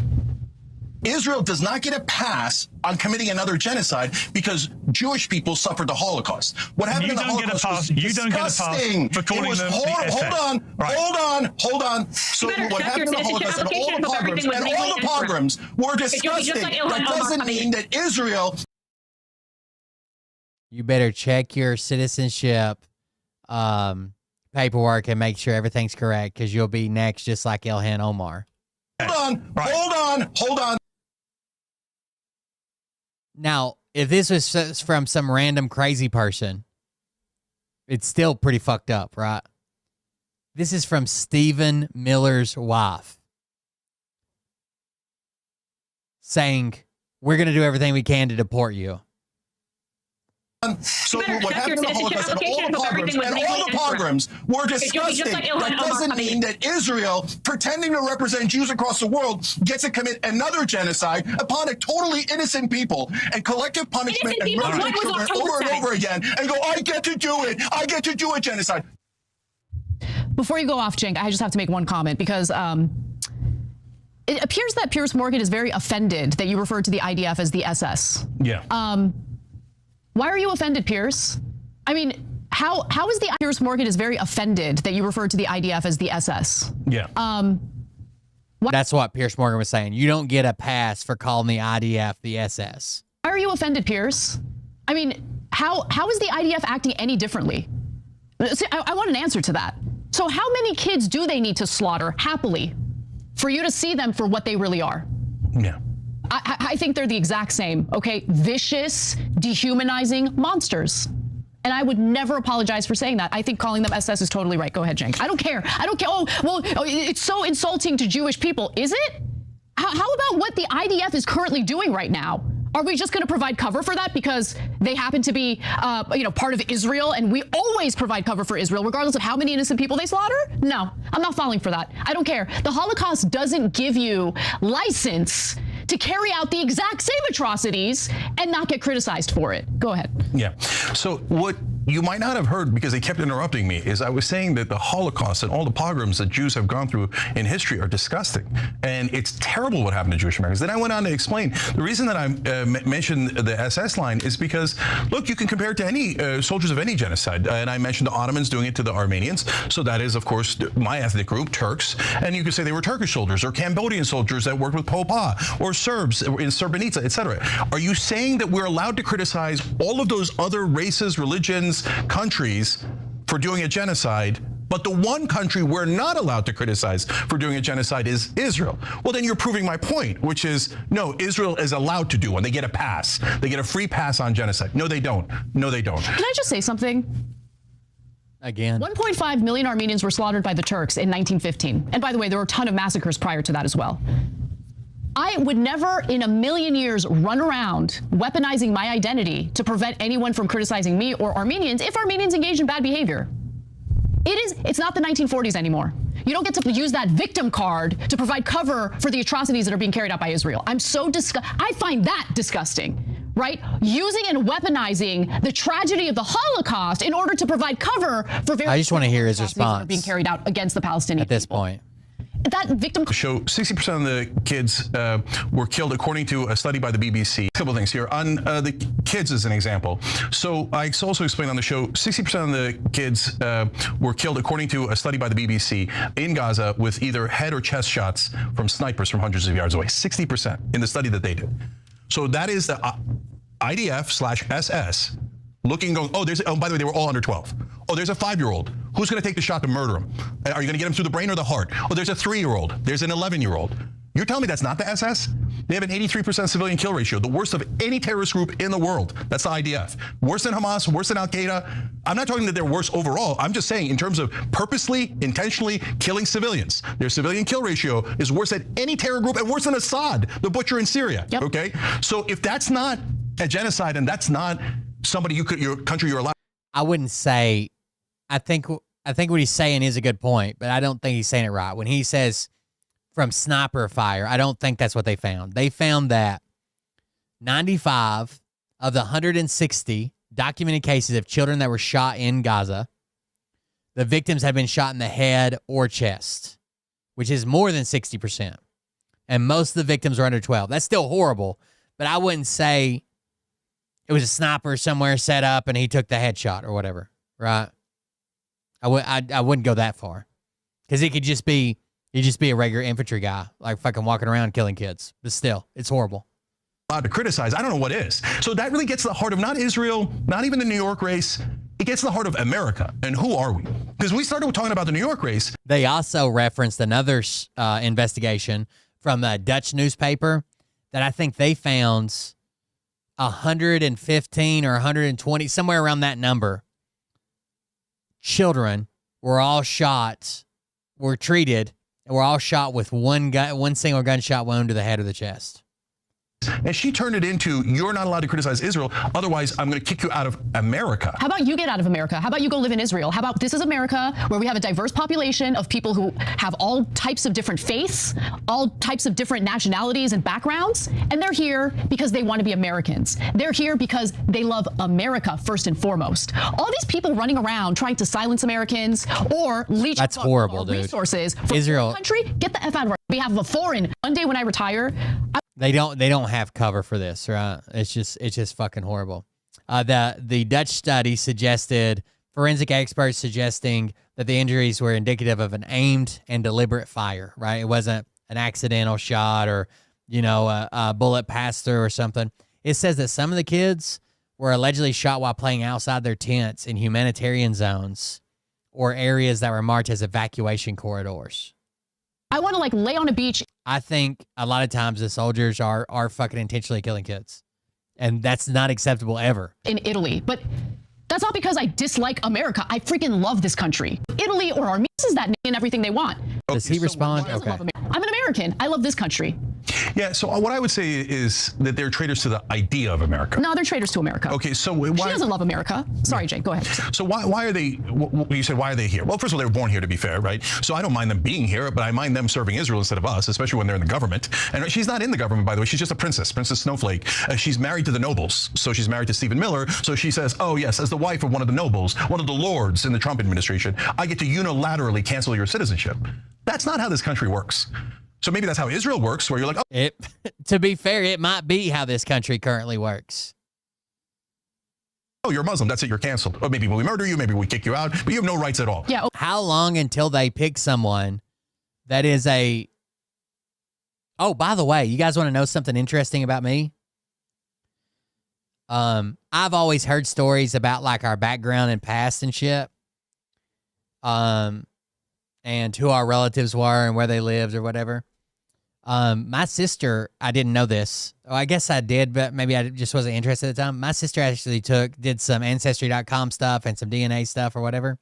Israel does not get a pass on committing another genocide because Jewish people suffered the Holocaust. What happened in the Holocaust was disgusting. for calling it was them the SS. hold on. So better what check happened in your the Holocaust and all application the of pogroms everything with legally and were Because you'll be just disgusting. like Ilhan That Omar doesn't coming. mean that Israel You better check your citizenship paperwork and make sure everything's correct because you'll be next just like Ilhan Omar. Hold on. Now, if this was from some random crazy person, it's still pretty fucked up, right? This is from Stephen Miller's wife saying, we're going to do everything we can to deport you. So what happened in the Holocaust and all the pogroms were disgusting. That doesn't mean that Israel, pretending to represent Jews across the world, gets to commit another genocide upon a totally innocent people and collective punishment and murder their children over and over again and go, I get to do it. I get to do a genocide. Before you go off, Cenk, I just have to make one comment because it appears that Piers Morgan is very offended that you referred to the IDF as the SS. Yeah. Why are you offended, Piers? I mean, how is the Piers Morgan is very offended that you referred to the IDF as the SS? Yeah. That's what Piers Morgan was saying. You don't get a pass for calling the IDF the SS. Why are you offended, Piers? I mean, how is the IDF acting any differently? See, I want an answer to that. So how many kids do they need to slaughter happily for you to see them for what they really are? Yeah. I think they're the exact same, okay? Vicious, dehumanizing monsters. And I would never apologize for saying that. I think calling them SS is totally right. Go ahead, Cenk. I don't care. I don't care. Oh, well, it's so insulting to Jewish people. Is it? How about what the IDF is currently doing right now? Are we just going to provide cover for that because they happen to be, part of Israel, and we always provide cover for Israel, regardless of how many innocent people they slaughter? No, I'm not falling for that. I don't care. The Holocaust doesn't give you license to carry out the exact same atrocities and not get criticized for it. Go ahead. Yeah. So what you might not have heard, because they kept interrupting me, is I was saying that the Holocaust and all the pogroms that Jews have gone through in history are disgusting. And it's terrible what happened to Jewish Americans. Then I went on to explain the reason that I mentioned the SS line is because, look, you can compare it to any soldiers of any genocide. And I mentioned the Ottomans doing it to the Armenians. So that is, of course, my ethnic group, Turks. And you could say they were Turkish soldiers or Cambodian soldiers that worked with Pol Pot, or Serbs in Srebrenica, etc. Are you saying that we're allowed to criticize all of those other races, religions, countries for doing a genocide, but the one country we're not allowed to criticize for doing a genocide is Israel? Well, then you're proving my point, which is, no, Israel is allowed to do one. They get a pass. They get a free pass on genocide. No, they don't. No, they don't. Can I just say something? Again. 1.5 million Armenians were slaughtered by the Turks in 1915. And by the way, there were a ton of massacres prior to that as well. I would never in a million years run around weaponizing my identity to prevent anyone from criticizing me or Armenians if Armenians engage in bad behavior. It's not the 1940s anymore. You don't get to use that victim card to provide cover for the atrocities that are being carried out by Israel. I find that disgusting, right? Using and weaponizing the tragedy of the Holocaust in order to provide cover for various I just want to hear his atrocities that response are being carried out against the Palestinians at this point. That victim show 60% of the kids were killed, according to a study by the BBC. A couple of things here on the kids as an example. So I also explained on the show 60% of the kids were killed, according to a study by the BBC, in Gaza with either head or chest shots from snipers from hundreds of yards away. 60% in the study that they did. So that is the IDF/SS looking, going, oh, by the way, they were all under 12. Oh, there's a 5-year-old. Who's going to take the shot to murder him? Are you going to get him through the brain or the heart? Oh, there's a 3-year-old. There's an 11-year-old. You're telling me that's not the SS? They have an 83% civilian kill ratio, the worst of any terrorist group in the world. That's the IDF. Worse than Hamas, worse than Al-Qaeda. I'm not talking that they're worse overall. I'm just saying in terms of purposely, intentionally killing civilians, their civilian kill ratio is worse than any terror group and worse than Assad, the butcher in Syria. Yep. Okay? So if that's not a genocide and that's not somebody your country you're allowed. I wouldn't say, I think what he's saying is a good point, but I don't think he's saying it right. When he says from sniper fire, I don't think that's what they found. They found that 95 of the 160 documented cases of children that were shot in Gaza, the victims had been shot in the head or chest, which is more than 60%. And most of the victims are under 12. That's still horrible, but I wouldn't say it was a sniper somewhere set up and he took the headshot or whatever, right? I wouldn't go that far, because he'd just be a regular infantry guy, like fucking walking around killing kids. But still, it's horrible. Allowed to criticize. I don't know what is. So that really gets to the heart of not Israel, not even the New York race. It gets to the heart of America. And who are we? Because we started talking about the New York race. They also referenced another investigation from a Dutch newspaper that I think they found 115 or 120, somewhere around that number, children were all treated, and were all shot with one single gunshot wound to the head or the chest. And she turned it into, you're not allowed to criticize Israel, otherwise I'm going to kick you out of America. How about you get out of America? How about you go live in Israel? How about this is America, where we have a diverse population of people who have all types of different faiths, all types of different nationalities and backgrounds, and they're here because they want to be Americans. They're here because they love America first and foremost. All these people running around trying to silence Americans or leech That's horrible, dude. Resources from Israel, a country, get the F out of our behalf of a foreign. One day when I retire, They don't have cover for this, right? It's just fucking horrible. The Dutch study suggested, forensic experts suggesting that the injuries were indicative of an aimed and deliberate fire, right? It wasn't an accidental shot or, a bullet passed through or something. It says that some of the kids were allegedly shot while playing outside their tents in humanitarian zones or areas that were marked as evacuation corridors. I want to like lay on a beach. I think a lot of times the soldiers are fucking intentionally killing kids. And that's not acceptable ever. In Italy, but that's not because I dislike America. I freaking love this country. Italy or Armenia is that and everything they want. Does he respond? Okay. I'm an American. I love this country. Yeah, so what I would say is that they're traitors to the idea of America. No, they're traitors to America. Okay, so She doesn't love America. Sorry, Jake, go ahead. So why are they, you said, why are they here? Well, first of all, they were born here, to be fair, right? So I don't mind them being here, but I mind them serving Israel instead of us, especially when they're in the government. And she's not in the government, by the way. She's just a princess, Princess Snowflake. She's married to the nobles. So she's married to Stephen Miller. So she says, oh, yes, as the wife of one of the nobles, one of the lords in the Trump administration, I get to unilaterally cancel your citizenship. That's not how this country works. So maybe that's how Israel works, where you're like, oh. To be fair, it might be how this country currently works. Oh, you're Muslim. That's it. You're canceled. Or maybe we murder you. Maybe we kick you out. But you have no rights at all. Yeah. How long until they pick someone that is a... Oh, by the way, you guys want to know something interesting about me? I've always heard stories about like our background and past and shit. And who our relatives were and where they lived or whatever. My sister, I didn't know this. Oh, I guess I did, but maybe I just wasn't interested at the time. My sister actually did some Ancestry.com stuff and some DNA stuff or whatever.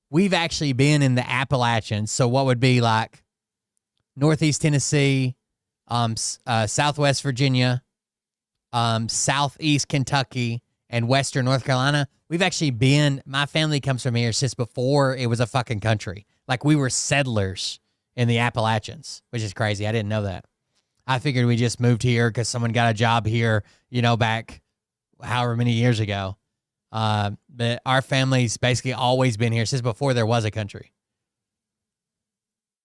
We've actually been in the Appalachians. So what would be like Northeast Tennessee, Southwest Virginia, Southeast Kentucky, and Western North Carolina. We've actually been, my family comes from here since before it was a fucking country. Like we were settlers in the Appalachians, which is crazy. I didn't know that. I figured we just moved here because someone got a job here, you know, back however many years ago. But our family's basically always been here since before there was a country.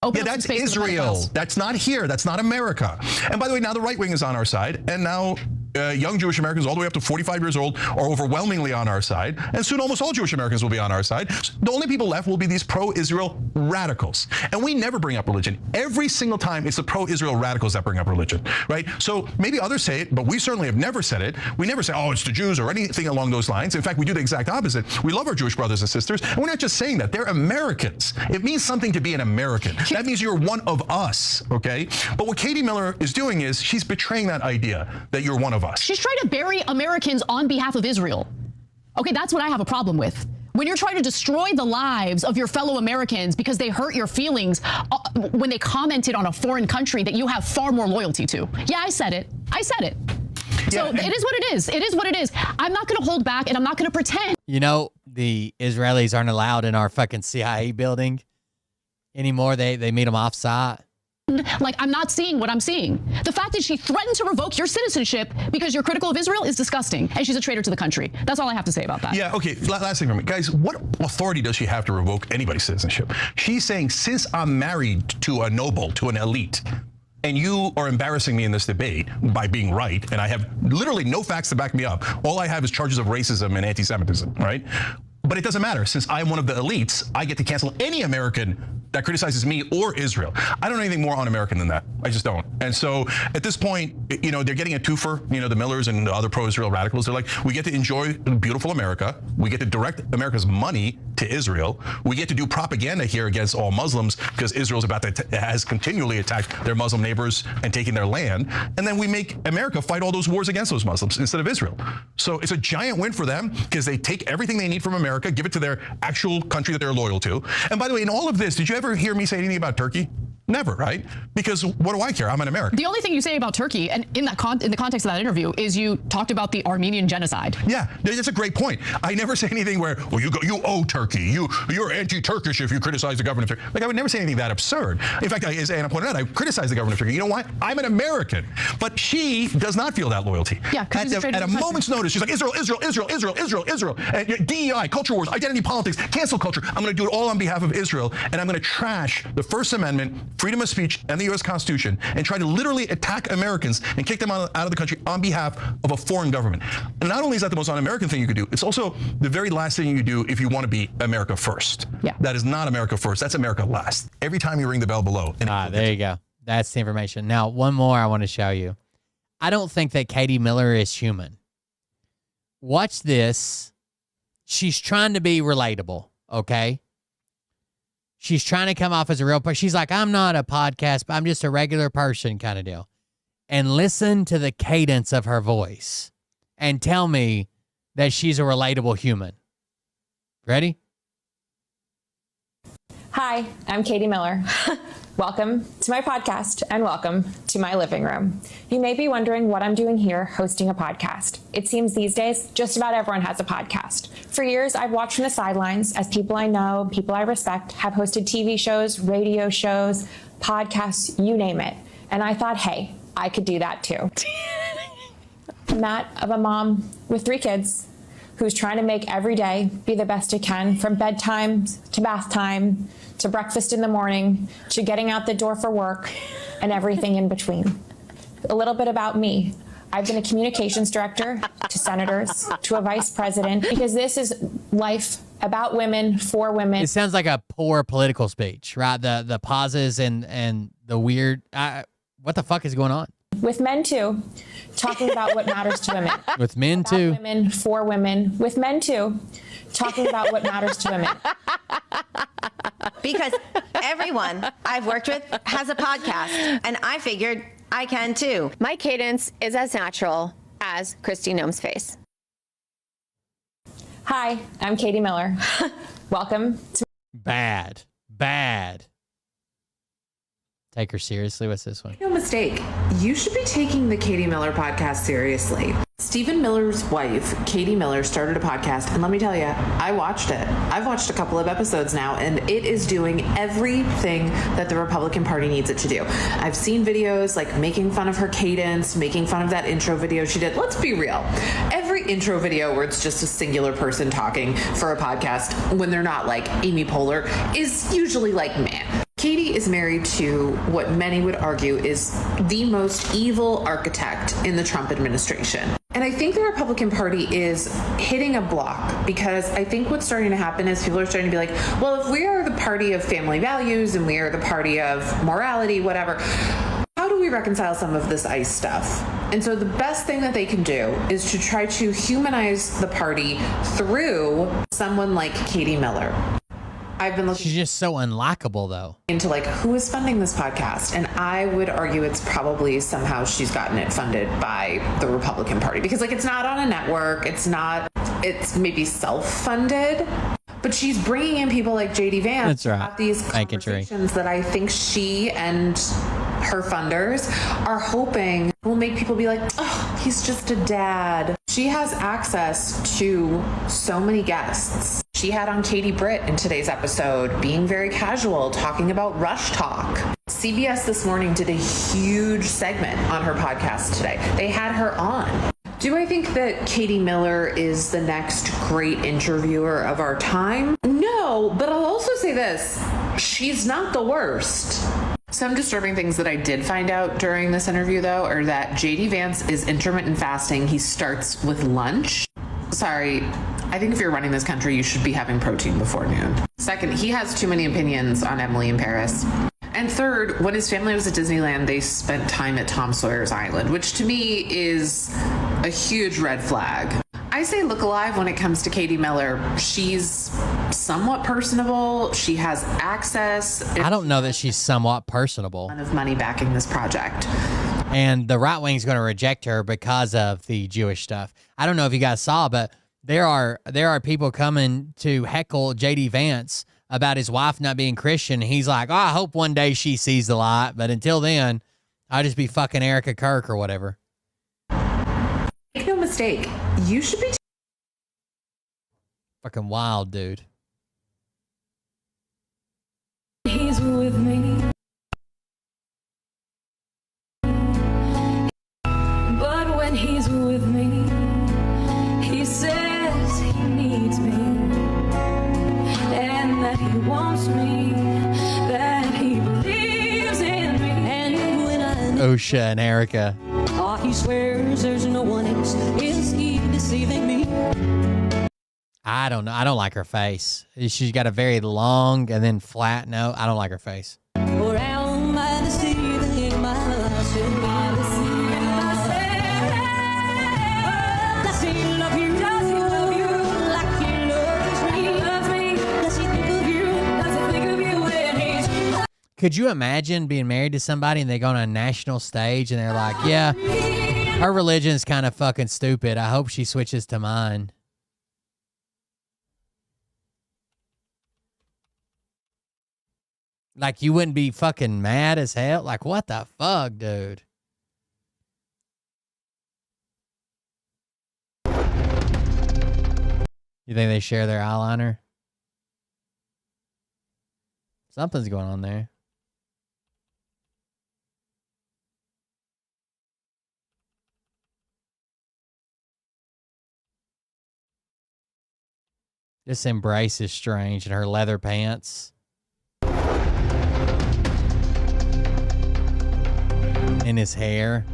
Yeah, that's Israel. That's not here. That's not America. And by the way, now the right wing is on our side. And now young Jewish Americans all the way up to 45 years old are overwhelmingly on our side. And soon almost all Jewish Americans will be on our side. So the only people left will be these pro-Israel radicals. And we never bring up religion. Every single time it's the pro-Israel radicals that bring up religion, right? So maybe others say it, but we certainly have never said it. We never say, oh, it's the Jews or anything along those lines. In fact, we do the exact opposite. We love our Jewish brothers and sisters. And we're not just saying that. They're Americans. It means something to be an American. That means you're one of us, okay? But what Katie Miller is doing is she's betraying that idea that you're one of us. She's trying to bury Americans on behalf of Israel. Okay, that's what I have a problem with. When you're trying to destroy the lives of your fellow Americans because they hurt your feelings when they commented on a foreign country that you have far more loyalty to. Yeah, I said it. I said it. So it is what it is. It is what it is. I'm not going to hold back and I'm not going to pretend. You know, the Israelis aren't allowed in our fucking CIA building anymore. They meet them off-site. Like, I'm not seeing what I'm seeing. The fact that she threatened to revoke your citizenship because you're critical of Israel is disgusting. And she's a traitor to the country. That's all I have to say about that. Yeah, okay. Last thing for me. Guys, what authority does she have to revoke anybody's citizenship? She's saying, since I'm married to a noble, to an elite, and you are embarrassing me in this debate by being right, and I have literally no facts to back me up. All I have is charges of racism and anti-Semitism, right? But it doesn't matter. Since I'm one of the elites, I get to cancel any American that criticizes me or Israel. I don't know anything more un-American than that. I just don't. And so at this point, you know, they're getting a twofer, you know, the Millers and the other pro-Israel radicals. They're like, we get to enjoy beautiful America. We get to direct America's money to Israel. We get to do propaganda here against all Muslims because Israel's has continually attacked their Muslim neighbors and taken their land. And then we make America fight all those wars against those Muslims instead of Israel. So it's a giant win for them because they take everything they need from America, give it to their actual country that they're loyal to. And by the way, in all of this, did you ever hear me say anything about Turkey? Never, right? Because what do I care? I'm an American. The only thing you say about Turkey, and in the context of that interview, is you talked about the Armenian genocide. Yeah, that's a great point. I never say anything where, well, you owe Turkey. You're anti-Turkish if you criticize the government of Turkey. Like, I would never say anything that absurd. In fact, as Anna pointed out, I criticize the government of Turkey. You know why? I'm an American. But she does not feel that loyalty. Yeah, at a moment's notice, she's like, Israel. And DEI, culture wars, identity politics, cancel culture. I'm going to do it all on behalf of Israel, and I'm going to trash the First Amendment, freedom of speech, and the U.S. Constitution, and try to literally attack Americans and kick them out of the country on behalf of a foreign government. And not only is that the most un-American thing you could do, it's also the very last thing you could do if you want to be America first. Yeah. That is not America first. That's America last. Every time you ring the bell below. There you go. That's the information. Now, one more I want to show you. I don't think that Katie Miller is human. watch this. She's trying to be relatable, okay? She's trying to come off as a real person. She's like, I'm not a podcast, but I'm just a regular person kind of deal. And listen to the cadence of her voice and tell me that she's a relatable human. Ready? Hi, I'm Katie Miller. Welcome to my podcast and welcome to my living room. You may be wondering what I'm doing here hosting a podcast. It seems these days just about everyone has a podcast. For years, I've watched from the sidelines as people I know, people I respect, have hosted TV shows, radio shows, podcasts, you name it. And I thought, hey, I could do that too. I'm that of a mom with 3 kids who's trying to make every day be the best it can, from bedtime to bath time, to breakfast in the morning, to getting out the door for work, and everything in between. A little bit about me. I've been a communications director to senators, to a vice president, because this is life about women, for women. It sounds like a poor political speech, right? The pauses and the weird, what the fuck is going on? With men too, talking about what matters to women. With men about too. Women, for women. With men too, talking about what matters to women. Because everyone I've worked with has a podcast, and I figured I can too. My cadence is as natural as Kristi Noem's face. Hi, I'm Katie Miller. Welcome to... Bad. Take her seriously. What's this one? No mistake. You should be taking the Katie Miller podcast seriously. Stephen Miller's wife, Katie Miller, started a podcast, and let me tell you, I watched it. I've watched a couple of episodes now, and it is doing everything that the Republican Party needs it to do. I've seen videos like making fun of her cadence, making fun of that intro video she did. Let's be real. Every intro video where it's just a singular person talking for a podcast, when they're not like Amy Poehler, is usually like, man. Katie is married to what many would argue is the most evil architect in the Trump administration. And I think the Republican Party is hitting a block, because I think what's starting to happen is people are starting to be like, well, if we are the party of family values and we are the party of morality, whatever, how do we reconcile some of this ICE stuff? And so the best thing that they can do is to try to humanize the party through someone like Katie Miller. I've been looking. She's just so unlikable, though. Into like, who is funding this podcast? And I would argue it's probably somehow she's gotten it funded by the Republican Party, because like, it's not on a network. It's maybe self-funded, but she's bringing in people like JD Vance. That's right. About these conversations that I think she and her funders are hoping will make people be like, oh, he's just a dad. She has access to so many guests. She had on Katie Britt in today's episode, being very casual, talking about Rush Talk. CBS this morning did a huge segment on her podcast today. They had her on. Do I think that Katie Miller is the next great interviewer of our time? No, but I'll also say this. She's not the worst. Some disturbing things that I did find out during this interview, though, are that JD Vance is intermittent fasting. He starts with lunch. Sorry, I think if you're running this country, you should be having protein before noon. Second, he has too many opinions on Emily in Paris. And third, when his family was at Disneyland, they spent time at Tom Sawyer's Island, which to me is a huge red flag. I say look alive when it comes to Katie Miller. She's somewhat personable. She has access. I don't know that she's somewhat personable. Of money backing this project. And the right wing's going to reject her because of the Jewish stuff. I don't know if you guys saw, but there are people coming to heckle JD Vance about his wife not being Christian. He's like, oh, I hope one day she sees the light, but until then, I'll just be fucking Erica Kirk or whatever. Make no mistake, you should be Fucking wild, dude. He's with me. But when he's with me, he says he needs me, and that he wants me, that he believes in me. And when I OSHA and Erica. oh, he swears there's no one else. Is he deceiving me? I don't know. I don't like her face. She's got a very long and then flat. No, I don't like her face. Or am I deceiving myself? Am I deceiving myself? Does he love you? Could you imagine being married to somebody and they go on a national stage and they're like, yeah, her religion's kind of fucking stupid. I hope she switches to mine. Like, you wouldn't be fucking mad as hell? Like, what the fuck, dude? You think they share their eyeliner? Something's going on there. This embrace is strange, and her leather pants. In his hair.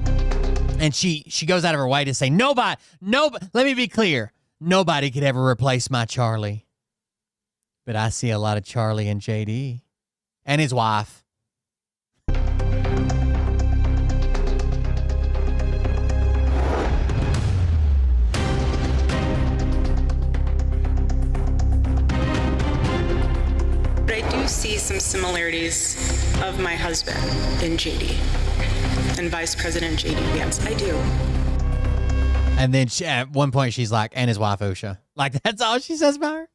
And she goes out of her way to say, nobody, let me be clear. Nobody could ever replace my Charlie. But I see a lot of Charlie in JD. And his wife. But I do see some similarities of my husband in JD and Vice President JD Vance. I do. And then at one point she's like, and his wife Usha. Like, that's all she says about her?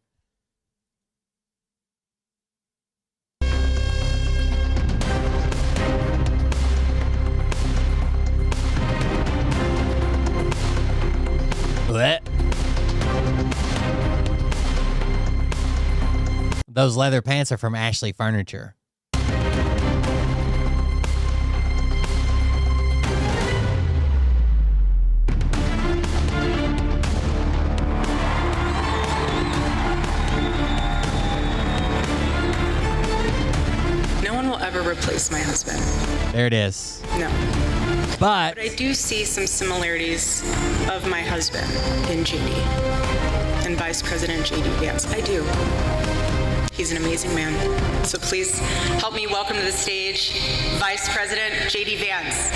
Blech. Those leather pants are from Ashley Furniture. No one will ever replace my husband. There it is. No. But I do see some similarities of my husband in JD and Vice President JD Vance. I do. He's an amazing man. So please help me welcome to the stage Vice President JD Vance.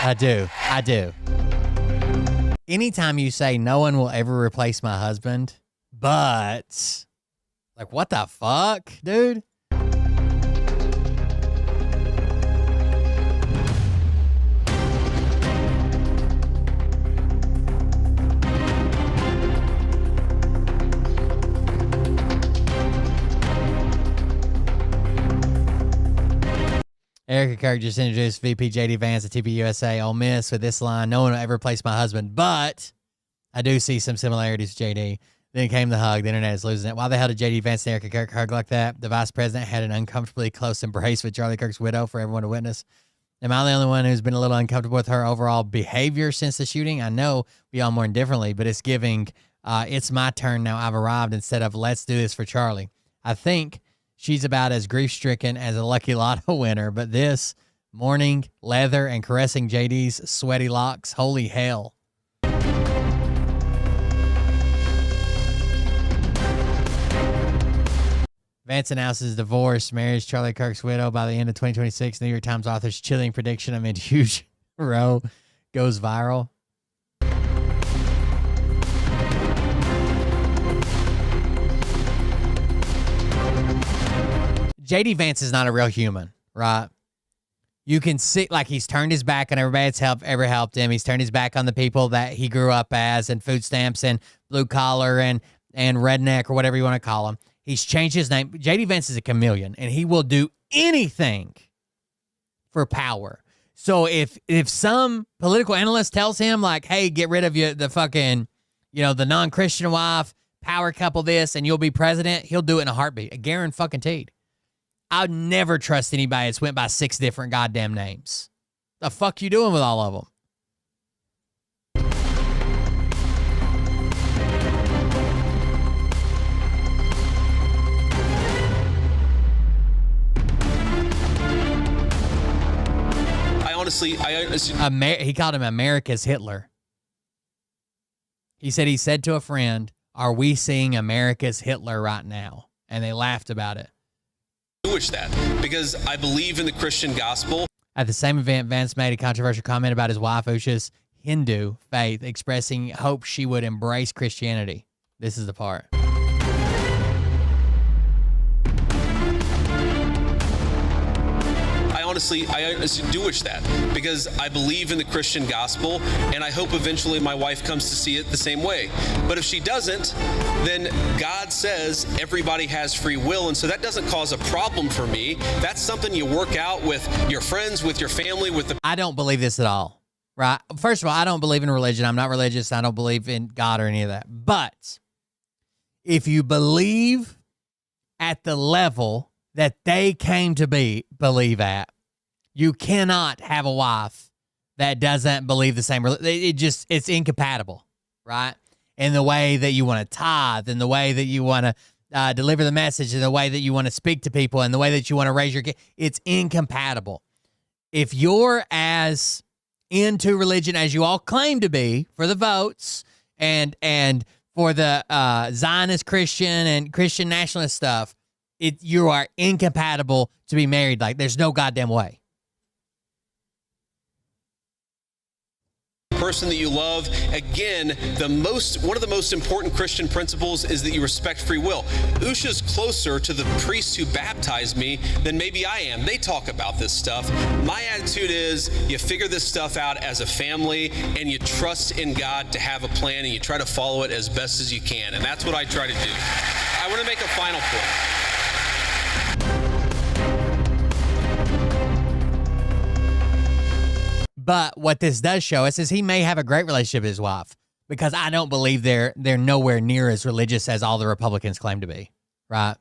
I do. Anytime you say no one will ever replace my husband, but like, what the fuck, dude? Erica Kirk just introduced VP JD Vance at TPUSA Ole Miss with this line, no one will ever replace my husband, but I do see some similarities with JD. Then came the hug. The internet is losing it. Why the hell did JD Vance and Erica Kirk hug like that? The vice president had an uncomfortably close embrace with Charlie Kirk's widow for everyone to witness. Am I the only one who's been a little uncomfortable with her overall behavior since the shooting? I know we all mourn differently, but it's giving, it's my turn now, I've arrived, instead of let's do this for Charlie. I think she's about as grief-stricken as a Lucky Lotto winner, but this, mourning, leather, and caressing JD's sweaty locks, holy hell. Vance announces divorce, marries Charlie Kirk's widow by the end of 2026. New York Times author's chilling prediction amid huge row goes viral. JD Vance is not a real human, right? You can see, like, he's turned his back on everybody that's ever helped him. He's turned his back on the people that he grew up as, and food stamps and blue collar and redneck or whatever you want to call him. He's changed his name. JD Vance is a chameleon, and he will do anything for power. So if some political analyst tells him, like, hey, get rid of the fucking, the non-Christian wife, power couple this, and you'll be president, he'll do it in a heartbeat. A guaranteed. I'd never trust anybody that's went by 6 different goddamn names. The fuck you doing with all of them? He called him America's Hitler. He said to a friend, are we seeing America's Hitler right now? And they laughed about it. That because I believe in the Christian gospel. At the same event, Vance made a controversial comment about his wife Usha's Hindu faith, expressing hope she would embrace Christianity. This is the part. honestly do wish that, because I believe in the Christian gospel, and I hope eventually my wife comes to see it the same way. But if she doesn't, then God says everybody has free will, and so that doesn't cause a problem for me. That's something you work out with your friends, with your family, with the... I don't believe this at all, right? First of all, I don't believe in religion. I'm not religious. I don't believe in God or any of that. But if you believe at the level that they came to believe at, you cannot have a wife that doesn't believe the same. It's incompatible, right? In the way that you want to tithe, in the way that you want to deliver the message, in the way that you want to speak to people, in the way that you want to raise your kid. It's incompatible. If you're as into religion as you all claim to be for the votes and for the Zionist Christian and Christian nationalist stuff, you are incompatible to be married. Like, there's no goddamn way. Person that you love. Again, one of the most important Christian principles is that you respect free will. Usha's closer to the priest who baptized me than maybe I am. They talk about this stuff. My attitude is you figure this stuff out as a family, and you trust in God to have a plan, and you try to follow it as best as you can. And that's what I try to do. I want to make a final point. But what this does show us is he may have a great relationship with his wife, because I don't believe they're nowhere near as religious as all the Republicans claim to be, right?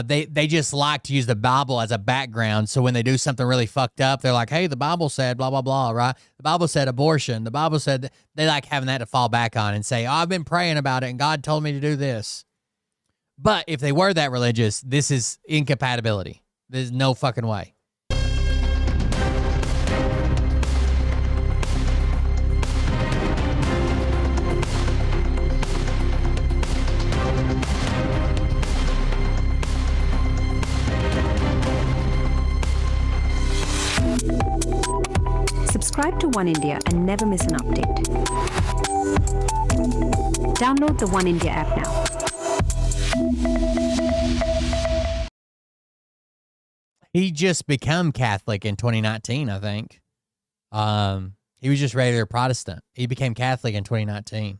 They just like to use the Bible as a background, so when they do something really fucked up, they're like, hey, the Bible said blah, blah, blah, right? The Bible said abortion. The Bible said... They like having that to fall back on and say, oh, I've been praying about it, and God told me to do this. But if they were that religious, this is incompatibility. There's no fucking way. Subscribe to One India and never miss an update. Download the One India app now. He just became Catholic in 2019, I think. He was just regular Protestant. He became Catholic in 2019.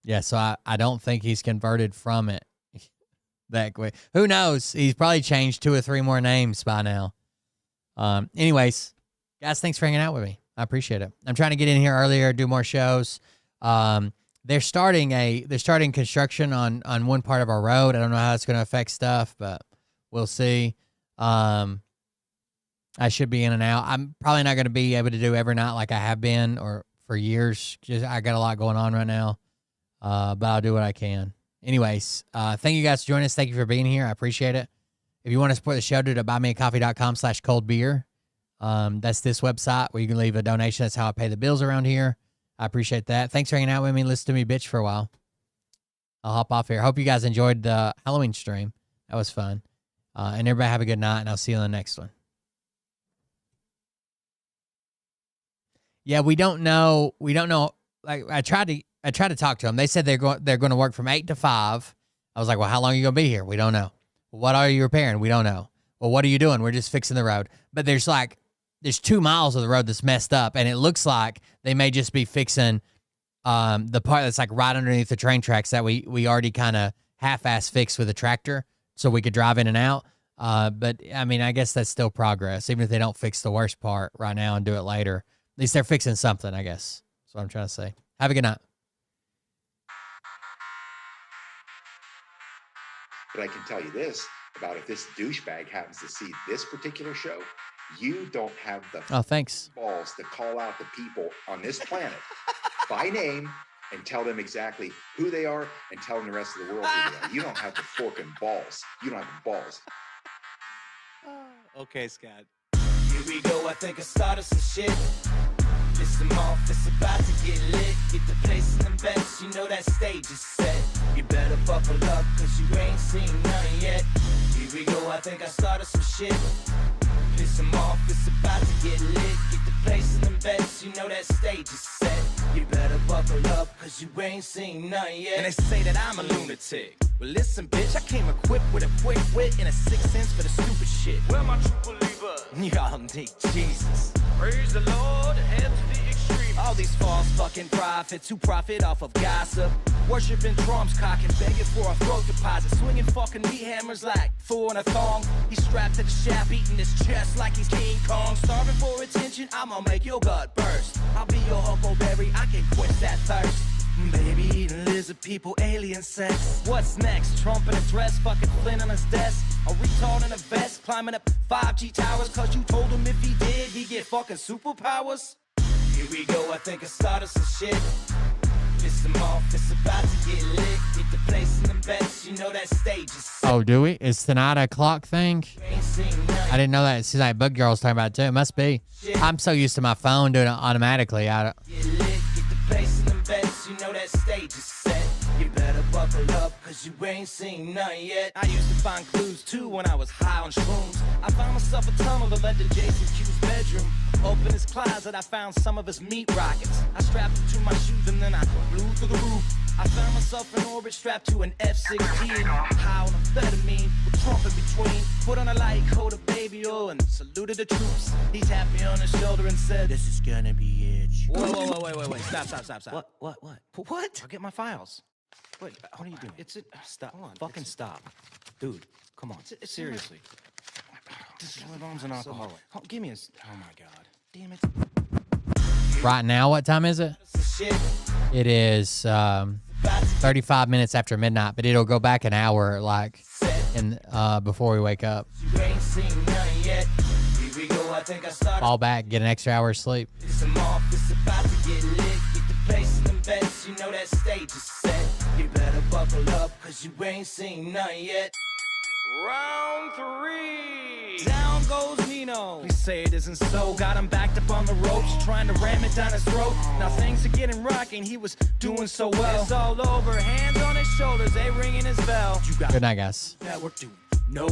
Yeah, so I don't think he's converted from it that quick. Who knows? He's probably changed 2 or 3 more names by now. Anyways, guys, thanks for hanging out with me. I appreciate it. I'm trying to get in here earlier, do more shows. They're starting construction on one part of our road. I don't know how it's going to affect stuff, but we'll see. I should be in and out. I'm probably not going to be able to do every night like I have been or for years. I got a lot going on right now, but I'll do what I can. Anyways, thank you guys for joining us. Thank you for being here. I appreciate it. If you want to support the show, do it at buymeacoffee.com/coldbeer. That's this website where you can leave a donation. That's how I pay the bills around here. I appreciate that. Thanks for hanging out with me. Listen to me bitch for a while. I'll hop off here. Hope you guys enjoyed the Halloween stream. That was fun. And everybody have a good night, and I'll see you on the next one. Yeah, we don't know. Like, I tried to talk to them. They said they're going to work from 8 to 5. I was like, well, how long are you going to be here? We don't know. What are you repairing? We don't know. Well, what are you doing? We're just fixing the road. But there's 2 miles of the road that's messed up, and it looks like they may just be fixing the part that's like right underneath the train tracks that we already kind of half-ass fixed with a tractor so we could drive in and out. But, I mean, I guess that's still progress, even if they don't fix the worst part right now and do it later. At least they're fixing something, I guess. That's what I'm trying to say. Have a good night. But I can tell you this about if this douchebag happens to see this particular show, you don't have the thanks. balls to call out the people on this planet by name and tell them exactly who they are and tell them the rest of the world who they are. You don't have the forking balls. You don't have the balls. Okay, Scott. Here we go, I think I started some shit. Listen off, it's about to get lit. Get the place in them bets, you know that stage is set. You better buckle up, cause you ain't seen none yet. Here we go, I think I started some shit. Piss them off, it's about to get lit. Get the place in them bets, you know that stage is set. You better buckle up, cause you ain't seen none yet. And they say that I'm a lunatic. Well, listen, bitch, I came equipped with a quick wit and a 6th sense for the stupid shit. Where my true believers? Y'all need Jesus. Praise the Lord, head to the extreme. All these false fucking prophets who profit off of gossip. Worshipping drums, cocking, begging for a throat deposit. Swinging fucking meat hammers like four in a thong. He's strapped to the shaft, eating his chest like he's King Kong. Starving for attention, I'ma make your gut burst. I'll be your huckleberry, I can quench that thirst. Baby eating lizard people, alien sex. What's next? Trump in a dress, fucking Flynn on his desk. A retard in a vest, climbing up 5G towers. Cause you told him if he did, he'd get fucking superpowers. Here we go, I think I started some shit. Piss him off, it's about to get lit. Get the place in the bets, you know that stage is set. Oh, do we? It's the 9 o'clock thing? I didn't know that. See, like, Bug Girl's talking about it too. It must be. I'm so used to my phone doing it automatically. Get lit, get the place in the bets, you know that stage is set. You better buckle up, cause you ain't seen none yet. I used to find clues too when I was high on shrooms. I found myself a tunnel that led to Jason Q's bedroom. Open his closet, I found some of his meat rockets. I strapped it to my shoes and then I flew through the roof. I found myself in orbit strapped to an F-16. High on amphetamine, with Trump in between. Put on a light coat of baby oil and saluted the troops. He tapped me on the shoulder and said, "This is gonna be it." Whoa, wait. Stop. What? What? I'll get my files. Wait, what are you doing? Stop. Hold on. Fucking stop. Dude, come on. Seriously. This mom's an alcoholic. Oh, give me oh my God. Damn it. Right now, what time is it? It is 35 minutes after midnight, but it'll go back an hour, like, before we wake up. You ain't seen none yet. Here we go, I think I started. Fall back, get an extra hour of sleep. It's about to get lit. Get the place in the bets, you know that stage is set. You better buckle up, cause you ain't seen none yet. Round 3. Down goes Nino. Please say it isn't so. Got him backed up on the ropes, trying to ram it down his throat. Now things are getting rocking. He was doing so well. It's all over. Hands on his shoulders, they ringing his bell. Good night, guys. Network, dude. No.